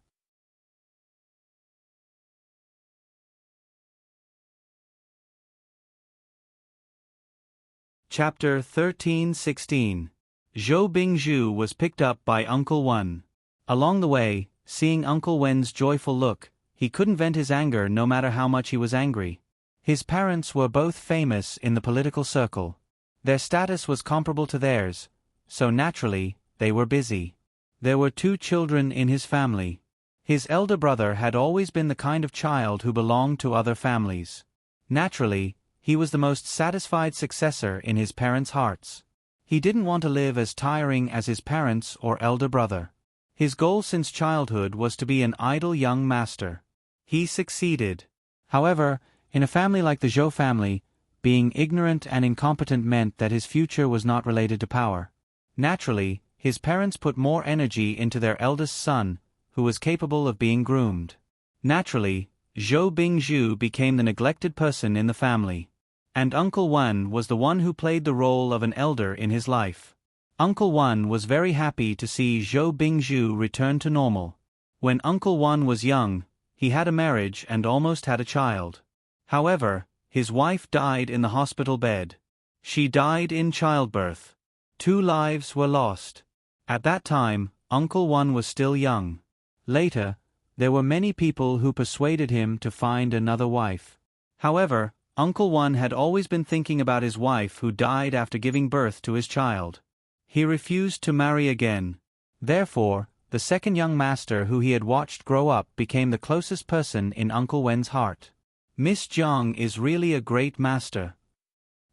Chapter 13:16. Zhou Bingzhu was picked up by Uncle Wen. Along the way, seeing Uncle Wen's joyful look, he couldn't vent his anger no matter how much he was angry. His parents were both famous in the political circle. Their status was comparable to theirs, so naturally, they were busy. There were 2 children in his family. His elder brother had always been the kind of child who belonged to other families. Naturally, he was the most satisfied successor in his parents' hearts. He didn't want to live as tiring as his parents or elder brother. His goal since childhood was to be an idle young master. He succeeded. However, in a family like the Zhou family, being ignorant and incompetent meant that his future was not related to power. Naturally, his parents put more energy into their eldest son, who was capable of being groomed. Naturally, Zhou Bingzhu became the neglected person in the family. And Uncle Wen was the one who played the role of an elder in his life. Uncle Wen was very happy to see Zhou Bingzhu return to normal. When Uncle Wen was young, he had a marriage and almost had a child. However, his wife died in the hospital bed. She died in childbirth. 2 lives were lost. At that time, Uncle Wen was still young. Later, there were many people who persuaded him to find another wife. However, Uncle Wen had always been thinking about his wife who died after giving birth to his child. He refused to marry again. Therefore, the second young master who he had watched grow up became the closest person in Uncle Wen's heart. Miss Jiang is really a great master.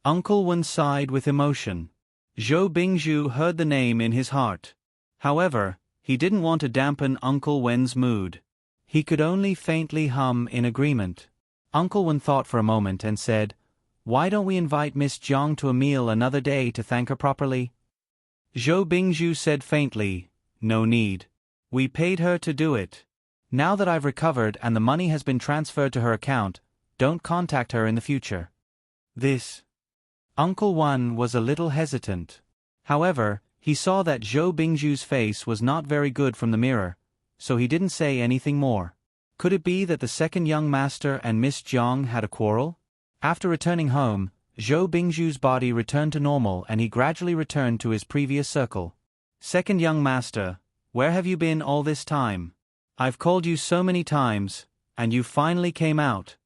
Uncle Wen sighed with emotion. Zhou Bingzhu heard the name in his heart. However, he didn't want to dampen Uncle Wen's mood. He could only faintly hum in agreement. Uncle Wen thought for a moment and said, "Why don't we invite Miss Jiang to a meal another day to thank her properly?" Zhou Bingzhu said faintly, "No need. We paid her to do it. Now that I've recovered and the money has been transferred to her account, don't contact her in the future." Uncle Wen was a little hesitant. However, he saw that Zhou Bingzhu's face was not very good from the mirror, so he didn't say anything more. Could it be that the second young master and Miss Jiang had a quarrel? After returning home, Zhou Bingzhu's body returned to normal and he gradually returned to his previous circle. "Second young master, where have you been all this time? I've called you so many times, and you finally came out."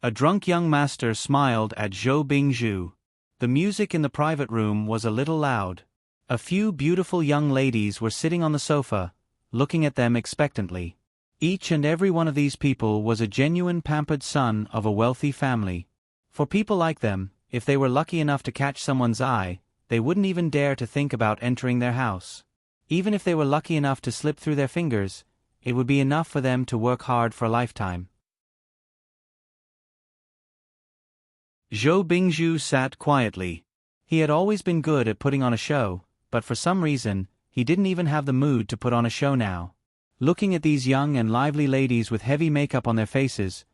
A drunk young master smiled at Zhou Bingzhu. The music in the private room was a little loud. A few beautiful young ladies were sitting on the sofa, looking at them expectantly. Each and every one of these people was a genuine pampered son of a wealthy family. For people like them, if they were lucky enough to catch someone's eye, they wouldn't even dare to think about entering their house. Even if they were lucky enough to slip through their fingers, it would be enough for them to work hard for a lifetime. Zhou Bingzhu sat quietly. He had always been good at putting on a show, but for some reason, he didn't even have the mood to put on a show now. Looking at these young and lively ladies with heavy makeup on their faces,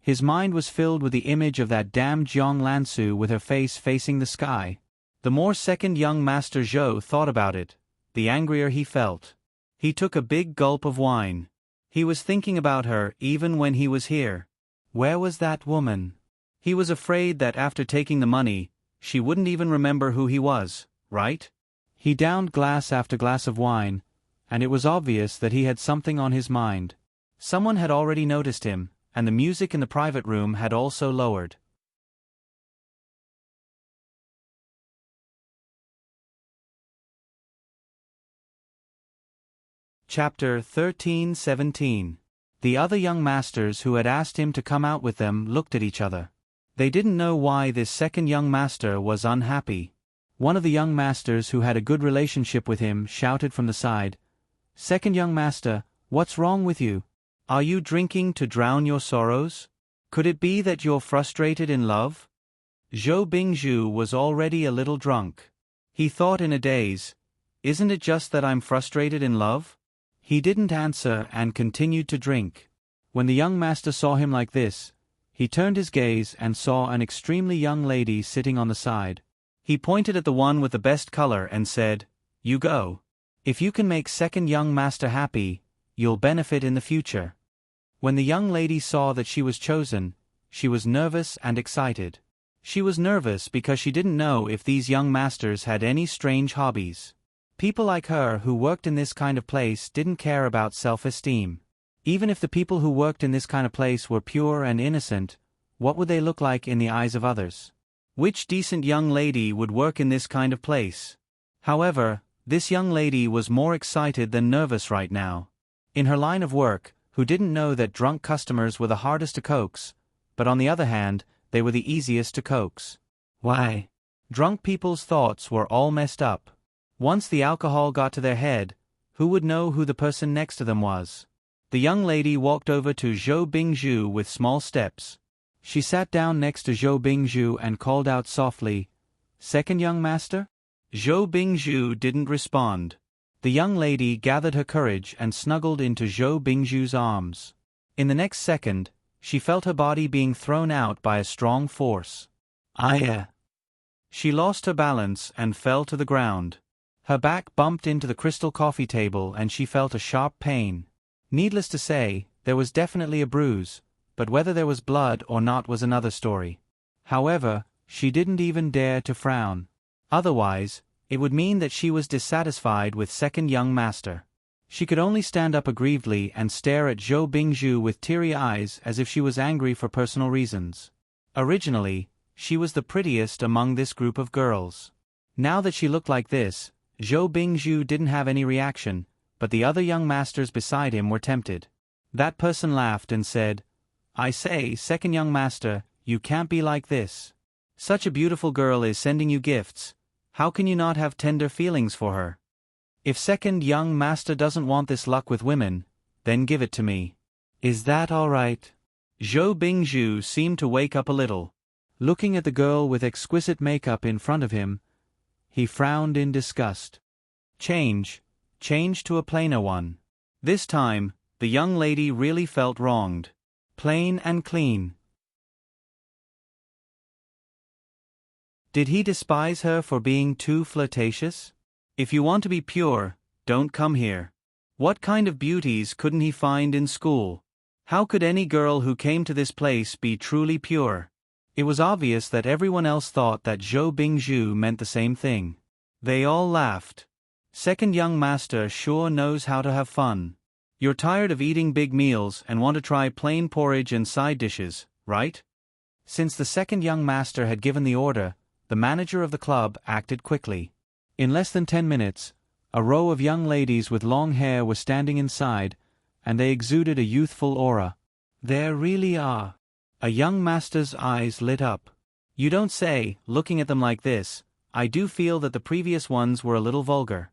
his mind was filled with the image of that damned Jiang Lansu with her face facing the sky. The more second young master Zhou thought about it, the angrier he felt. He took a big gulp of wine. He was thinking about her even when he was here. Where was that woman? He was afraid that after taking the money, she wouldn't even remember who he was, right? He downed glass after glass of wine, and it was obvious that he had something on his mind. Someone had already noticed him, and the music in the private room had also lowered. Chapter 13:17. The other young masters who had asked him to come out with them looked at each other. They didn't know why this second young master was unhappy. One of the young masters who had a good relationship with him shouted from the side, "Second young master, what's wrong with you? Are you drinking to drown your sorrows? Could it be that you're frustrated in love?" Zhou Bingzhu was already a little drunk. He thought in a daze, "Isn't it just that I'm frustrated in love?" He didn't answer and continued to drink. When the young master saw him like this, he turned his gaze and saw an extremely young lady sitting on the side. He pointed at the one with the best color and said, "You go." If you can make second young master happy, you'll benefit in the future. When the young lady saw that she was chosen, she was nervous and excited. She was nervous because she didn't know if these young masters had any strange hobbies. People like her who worked in this kind of place didn't care about self-esteem. Even if the people who worked in this kind of place were pure and innocent, what would they look like in the eyes of others? Which decent young lady would work in this kind of place? However, this young lady was more excited than nervous right now. In her line of work, who didn't know that drunk customers were the hardest to coax, but on the other hand, they were the easiest to coax. Why? Drunk people's thoughts were all messed up. Once the alcohol got to their head, who would know who the person next to them was? The young lady walked over to Zhou Bingzhu with small steps. She sat down next to Zhou Bingzhu and called out softly, "Second young master?" Zhou Bingzhu didn't respond. The young lady gathered her courage and snuggled into Zhou Bingzhu's arms. In the next second, she felt her body being thrown out by a strong force. Aya! She lost her balance and fell to the ground. Her back bumped into the crystal coffee table and she felt a sharp pain. Needless to say, there was definitely a bruise, but whether there was blood or not was another story. However, she didn't even dare to frown. Otherwise, it would mean that she was dissatisfied with second young master. She could only stand up aggrievedly and stare at Zhou Bingzhu with teary eyes as if she was angry for personal reasons. Originally, she was the prettiest among this group of girls. Now that she looked like this, Zhou Bingzhu didn't have any reaction, but the other young masters beside him were tempted. That person laughed and said, "I say, second young master, you can't be like this. Such a beautiful girl is sending you gifts. How can you not have tender feelings for her? If second young master doesn't want this luck with women, then give it to me. Is that all right?" Zhou Bingzhu seemed to wake up a little. Looking at the girl with exquisite makeup in front of him, he frowned in disgust. Change to a plainer one. This time, the young lady really felt wronged. Plain and clean. Did he despise her for being too flirtatious? If you want to be pure, don't come here. What kind of beauties couldn't he find in school? How could any girl who came to this place be truly pure? It was obvious that everyone else thought that Zhou Bingzhu meant the same thing. They all laughed. Second young master sure knows how to have fun. You're tired of eating big meals and want to try plain porridge and side dishes, right? Since the second young master had given the order, the manager of the club acted quickly. In less than 10 minutes, a row of young ladies with long hair were standing inside, and they exuded a youthful aura. There really are. A young master's eyes lit up. You don't say, looking at them like this. I do feel that the previous ones were a little vulgar.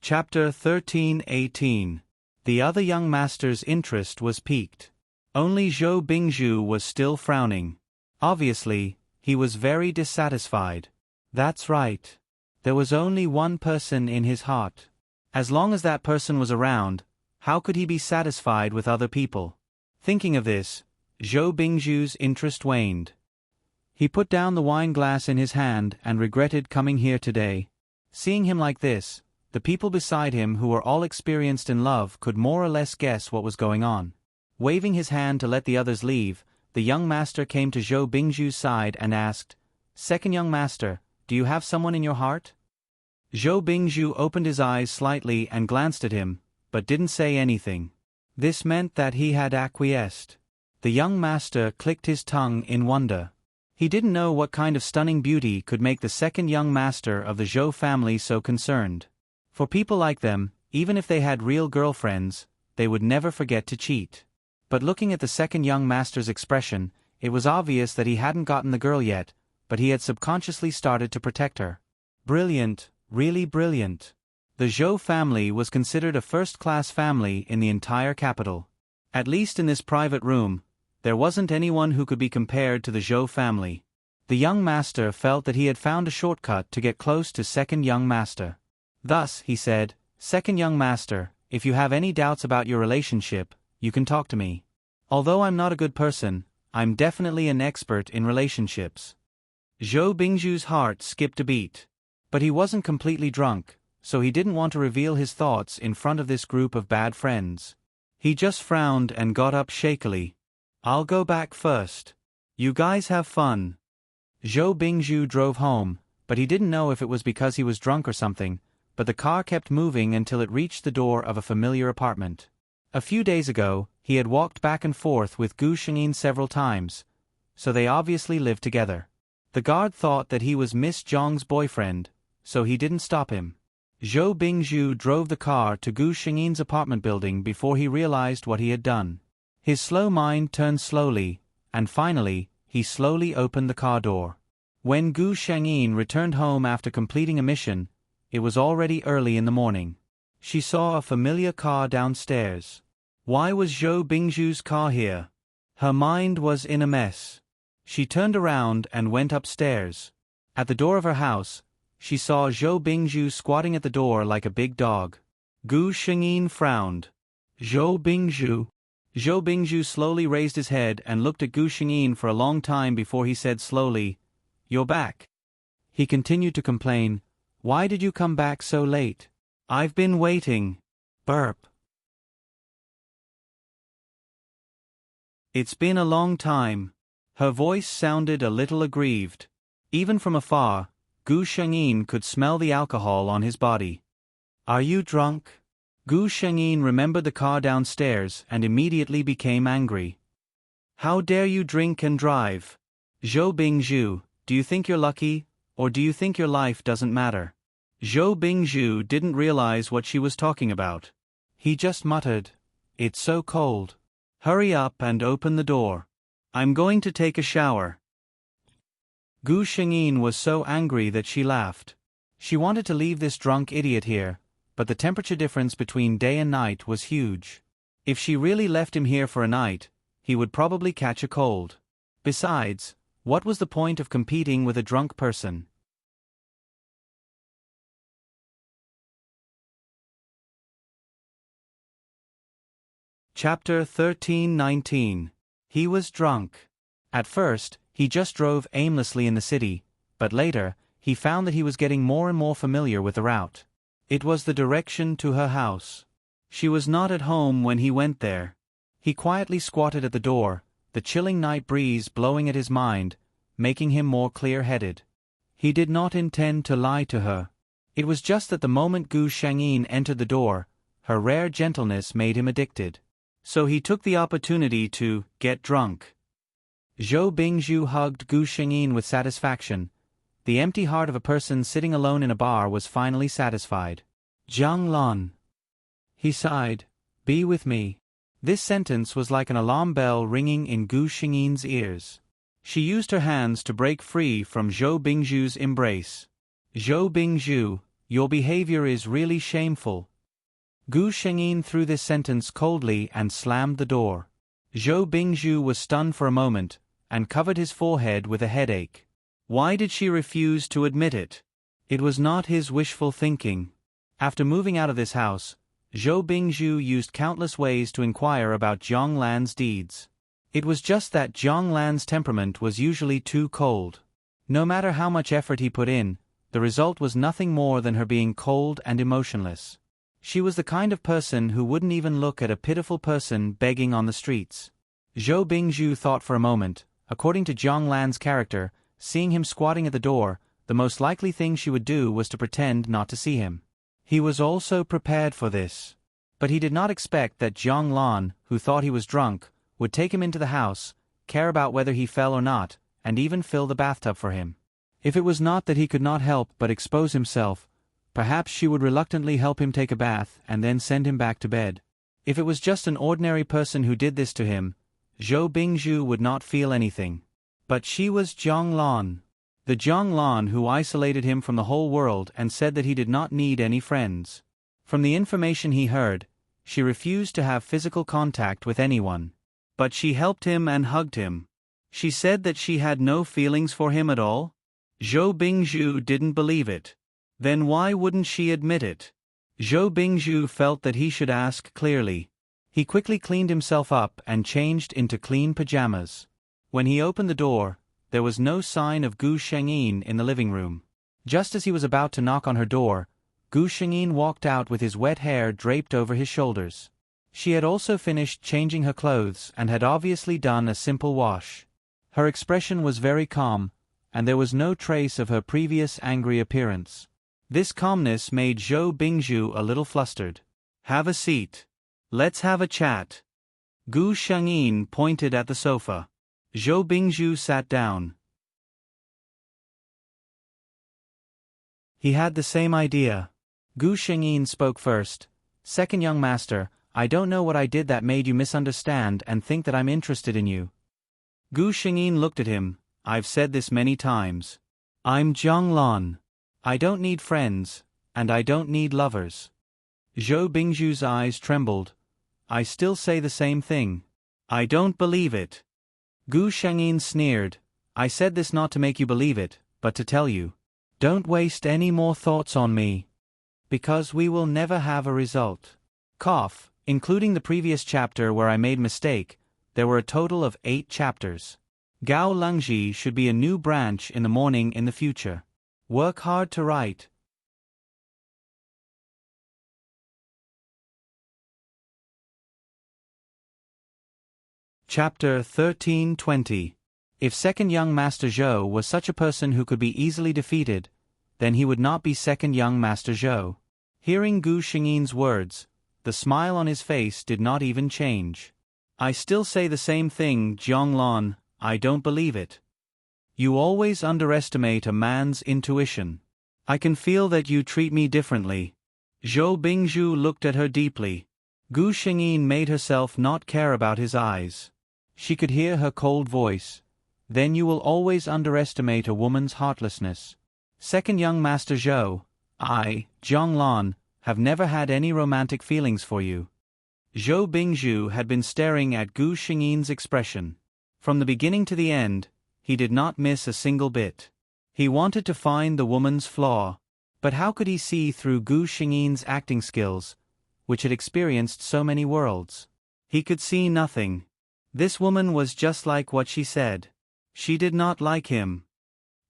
Chapter 13:18. The other young master's interest was piqued. Only Zhou Bingzhu was still frowning. Obviously, he was very dissatisfied. That's right. There was only one person in his heart. As long as that person was around, how could he be satisfied with other people? Thinking of this, Zhou Bingzhu's interest waned. He put down the wine glass in his hand and regretted coming here today. Seeing him like this, the people beside him who were all experienced in love could more or less guess what was going on. Waving his hand to let the others leave, the young master came to Zhou Bingzhu's side and asked, "Second young master, do you have someone in your heart?" Zhou Bingzhu opened his eyes slightly and glanced at him, but didn't say anything. This meant that he had acquiesced. The young master clicked his tongue in wonder. He didn't know what kind of stunning beauty could make the second young master of the Zhou family so concerned. For people like them, even if they had real girlfriends, they would never forget to cheat. But looking at the second young master's expression, it was obvious that he hadn't gotten the girl yet, but he had subconsciously started to protect her. Brilliant, really brilliant. The Zhou family was considered a first-class family in the entire capital. At least in this private room, there wasn't anyone who could be compared to the Zhou family. The young master felt that he had found a shortcut to get close to second young master. Thus, he said, "Second young master, if you have any doubts about your relationship, you can talk to me. Although I'm not a good person, I'm definitely an expert in relationships. Zhou Bingzhu's heart skipped a beat. But he wasn't completely drunk, so he didn't want to reveal his thoughts in front of this group of bad friends. He just frowned and got up shakily. I'll go back first. You guys have fun. Zhou Bingzhu drove home, but he didn't know if it was because he was drunk or something, but the car kept moving until it reached the door of a familiar apartment. A few days ago, he had walked back and forth with Gu Shengyin several times, so they obviously lived together. The guard thought that he was Miss Zhang's boyfriend, so he didn't stop him. Zhou Bingzhu drove the car to Gu Shengyin's apartment building before he realized what he had done. His slow mind turned slowly, and finally, he slowly opened the car door. When Gu Shengyin returned home after completing a mission, it was already early in the morning. She saw a familiar car downstairs. Why was Zhou Bingzhu's car here? Her mind was in a mess. She turned around and went upstairs. At the door of her house, she saw Zhou Bingzhu squatting at the door like a big dog. Gu Shengyin frowned. Zhou Bingzhu. Zhou Bingzhu slowly raised his head and looked at Gu Shengyin for a long time before he said slowly, "You're back." He continued to complain, "Why did you come back so late? I've been waiting." Burp. It's been a long time. Her voice sounded a little aggrieved. Even from afar, Gu Shengyin could smell the alcohol on his body. Are you drunk? Gu Shengyin remembered the car downstairs and immediately became angry. How dare you drink and drive? Zhou Bingzhu, do you think you're lucky, or do you think your life doesn't matter? Zhou Bingzhu didn't realize what she was talking about. He just muttered, "It's so cold. Hurry up and open the door. I'm going to take a shower." Gu Shengyin was so angry that she laughed. She wanted to leave this drunk idiot here, but the temperature difference between day and night was huge. If she really left him here for a night, he would probably catch a cold. Besides, what was the point of competing with a drunk person? Chapter 13:19. He was drunk. At first, he just drove aimlessly in the city, but later, he found that he was getting more and more familiar with the route. It was the direction to her house. She was not at home when he went there. He quietly squatted at the door, the chilling night breeze blowing at his mind, making him more clear-headed. He did not intend to lie to her. It was just that the moment Gu Shengyin entered the door, her rare gentleness made him addicted. So he took the opportunity to get drunk. Zhou Bingzhu hugged Gu Shengyin with satisfaction. The empty heart of a person sitting alone in a bar was finally satisfied. Jiang Lan. He sighed. Be with me. This sentence was like an alarm bell ringing in Gu Shengyin's ears. She used her hands to break free from Zhou Bingzhu's embrace. Zhou Bingzhu, your behavior is really shameful. Gu Shengyin threw this sentence coldly and slammed the door. Zhou Bingzhu was stunned for a moment, and covered his forehead with a headache. Why did she refuse to admit it? It was not his wishful thinking. After moving out of this house, Zhou Bingzhu used countless ways to inquire about Jiang Lan's deeds. It was just that Jiang Lan's temperament was usually too cold. No matter how much effort he put in, the result was nothing more than her being cold and emotionless. She was the kind of person who wouldn't even look at a pitiful person begging on the streets. Zhou Bingzhu thought for a moment. According to Jiang Lan's character, seeing him squatting at the door, the most likely thing she would do was to pretend not to see him. He was also prepared for this. But he did not expect that Jiang Lan, who thought he was drunk, would take him into the house, care about whether he fell or not, and even fill the bathtub for him. If it was not that he could not help but expose himself, perhaps she would reluctantly help him take a bath and then send him back to bed. If it was just an ordinary person who did this to him, Zhou Bingzhu would not feel anything. But she was Jiang Lan. The Jiang Lan who isolated him from the whole world and said that he did not need any friends. From the information he heard, she refused to have physical contact with anyone. But she helped him and hugged him. She said that she had no feelings for him at all? Zhou Bingzhu didn't believe it. Then why wouldn't she admit it? Zhou Bingzhu felt that he should ask clearly. He quickly cleaned himself up and changed into clean pajamas. When he opened the door, there was no sign of Gu Shengyin in the living room. Just as he was about to knock on her door, Gu Shengyin walked out with his wet hair draped over his shoulders. She had also finished changing her clothes and had obviously done a simple wash. Her expression was very calm, and there was no trace of her previous angry appearance. This calmness made Zhou Bingzhu a little flustered. "Have a seat. Let's have a chat." Gu Shengyin pointed at the sofa. Zhou Bingzhu sat down. He had the same idea. Gu Shengyin spoke first. "Second young master, I don't know what I did that made you misunderstand and think that I'm interested in you." Gu Shengyin looked at him. "I've said this many times. I'm Jiang Lan. I don't need friends, and I don't need lovers." Zhou Bingzhu's eyes trembled. "I still say the same thing." "I don't believe it." Gu Shengyin sneered. "I said this not to make you believe it, but to tell you. Don't waste any more thoughts on me. Because we will never have a result." Cough, including the previous chapter where I made mistake, there were a total of 8 chapters. Gao Lungji should be a new branch in the morning in the future. Work hard to write. Chapter 13:20. If second young Master Zhou was such a person who could be easily defeated, then he would not be second young Master Zhou. Hearing Gu Shengyin's words, the smile on his face did not even change. "I still say the same thing, Jiang Lan, I don't believe it. You always underestimate a man's intuition. I can feel that you treat me differently." Zhou Bingzhu looked at her deeply. Gu Shengyin made herself not care about his eyes. She could hear her cold voice. "Then you will always underestimate a woman's heartlessness. Second young Master Zhou, I, Jiang Lan, have never had any romantic feelings for you." Zhou Bingzhu had been staring at Gu Shengyin's expression. From the beginning to the end, he did not miss a single bit. He wanted to find the woman's flaw. But how could he see through Gu Shengyin's acting skills, which had experienced so many worlds? He could see nothing. This woman was just like what she said. She did not like him.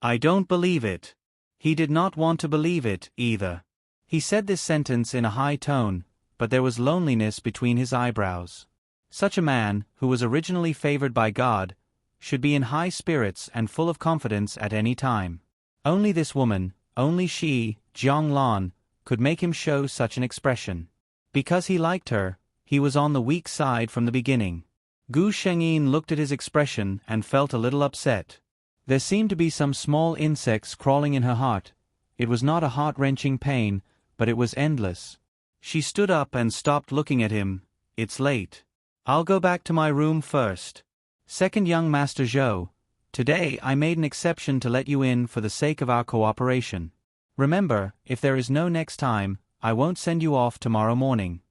"I don't believe it." He did not want to believe it, either. He said this sentence in a high tone, but there was loneliness between his eyebrows. Such a man, who was originally favored by God, should be in high spirits and full of confidence at any time. Only this woman, only she, Jiang Lan, could make him show such an expression. Because he liked her, he was on the weak side from the beginning. Gu Shengyin looked at his expression and felt a little upset. There seemed to be some small insects crawling in her heart. It was not a heart-wrenching pain, but it was endless. She stood up and stopped looking at him. "It's late. I'll go back to my room first. Second young Master Zhou, today I made an exception to let you in for the sake of our cooperation. Remember, if there is no next time, I won't send you off tomorrow morning."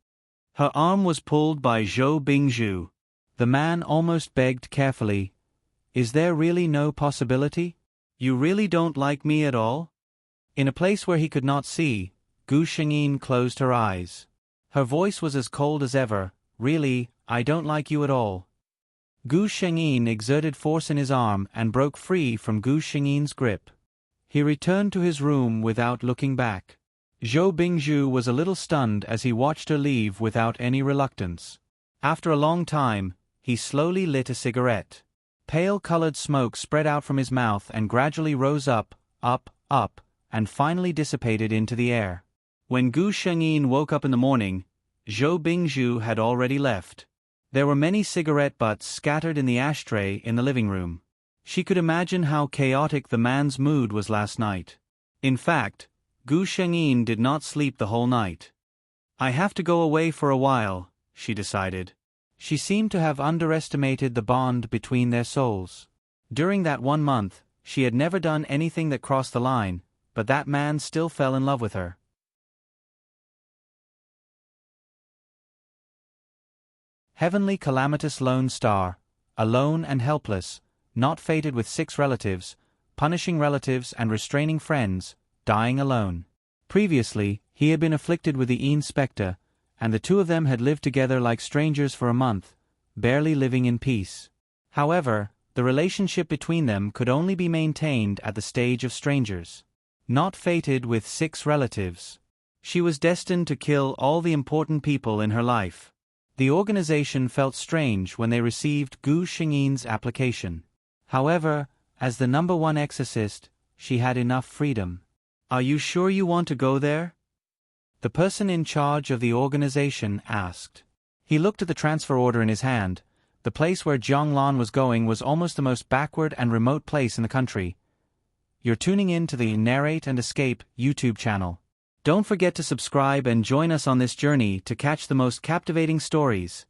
Her arm was pulled by Zhou Bingzhu. The man almost begged carefully, "Is there really no possibility? You really don't like me at all?" In a place where he could not see, Gu Shengyin closed her eyes. Her voice was as cold as ever. "Really, I don't like you at all." Gu Shengyin exerted force in his arm and broke free from Gu Shengyin's grip. He returned to his room without looking back. Zhou Bingzhu was a little stunned as he watched her leave without any reluctance. After a long time, he slowly lit a cigarette. Pale-colored smoke spread out from his mouth and gradually rose up, and finally dissipated into the air. When Gu Shengyin woke up in the morning, Zhou Bingzhu had already left. There were many cigarette butts scattered in the ashtray in the living room. She could imagine how chaotic the man's mood was last night. In fact, Gu Shengyin did not sleep the whole night. "I have to go away for a while," she decided. She seemed to have underestimated the bond between their souls. During that 1 month, she had never done anything that crossed the line, but that man still fell in love with her. Heavenly calamitous lone star, alone and helpless, not fated with 6 relatives, punishing relatives and restraining friends, dying alone. Previously, he had been afflicted with the Spectre, and the 2 of them had lived together like strangers for a month, barely living in peace. However, the relationship between them could only be maintained at the stage of strangers. Not fated with 6 relatives. She was destined to kill all the important people in her life. The organization felt strange when they received Gu Xingyin's application. However, as the #1 exorcist, she had enough freedom. "Are you sure you want to go there?" the person in charge of the organization asked. He looked at the transfer order in his hand. The place where Jiang Lan was going was almost the most backward and remote place in the country. You're tuning in to the Narrate and Escape YouTube channel. Don't forget to subscribe and join us on this journey to catch the most captivating stories.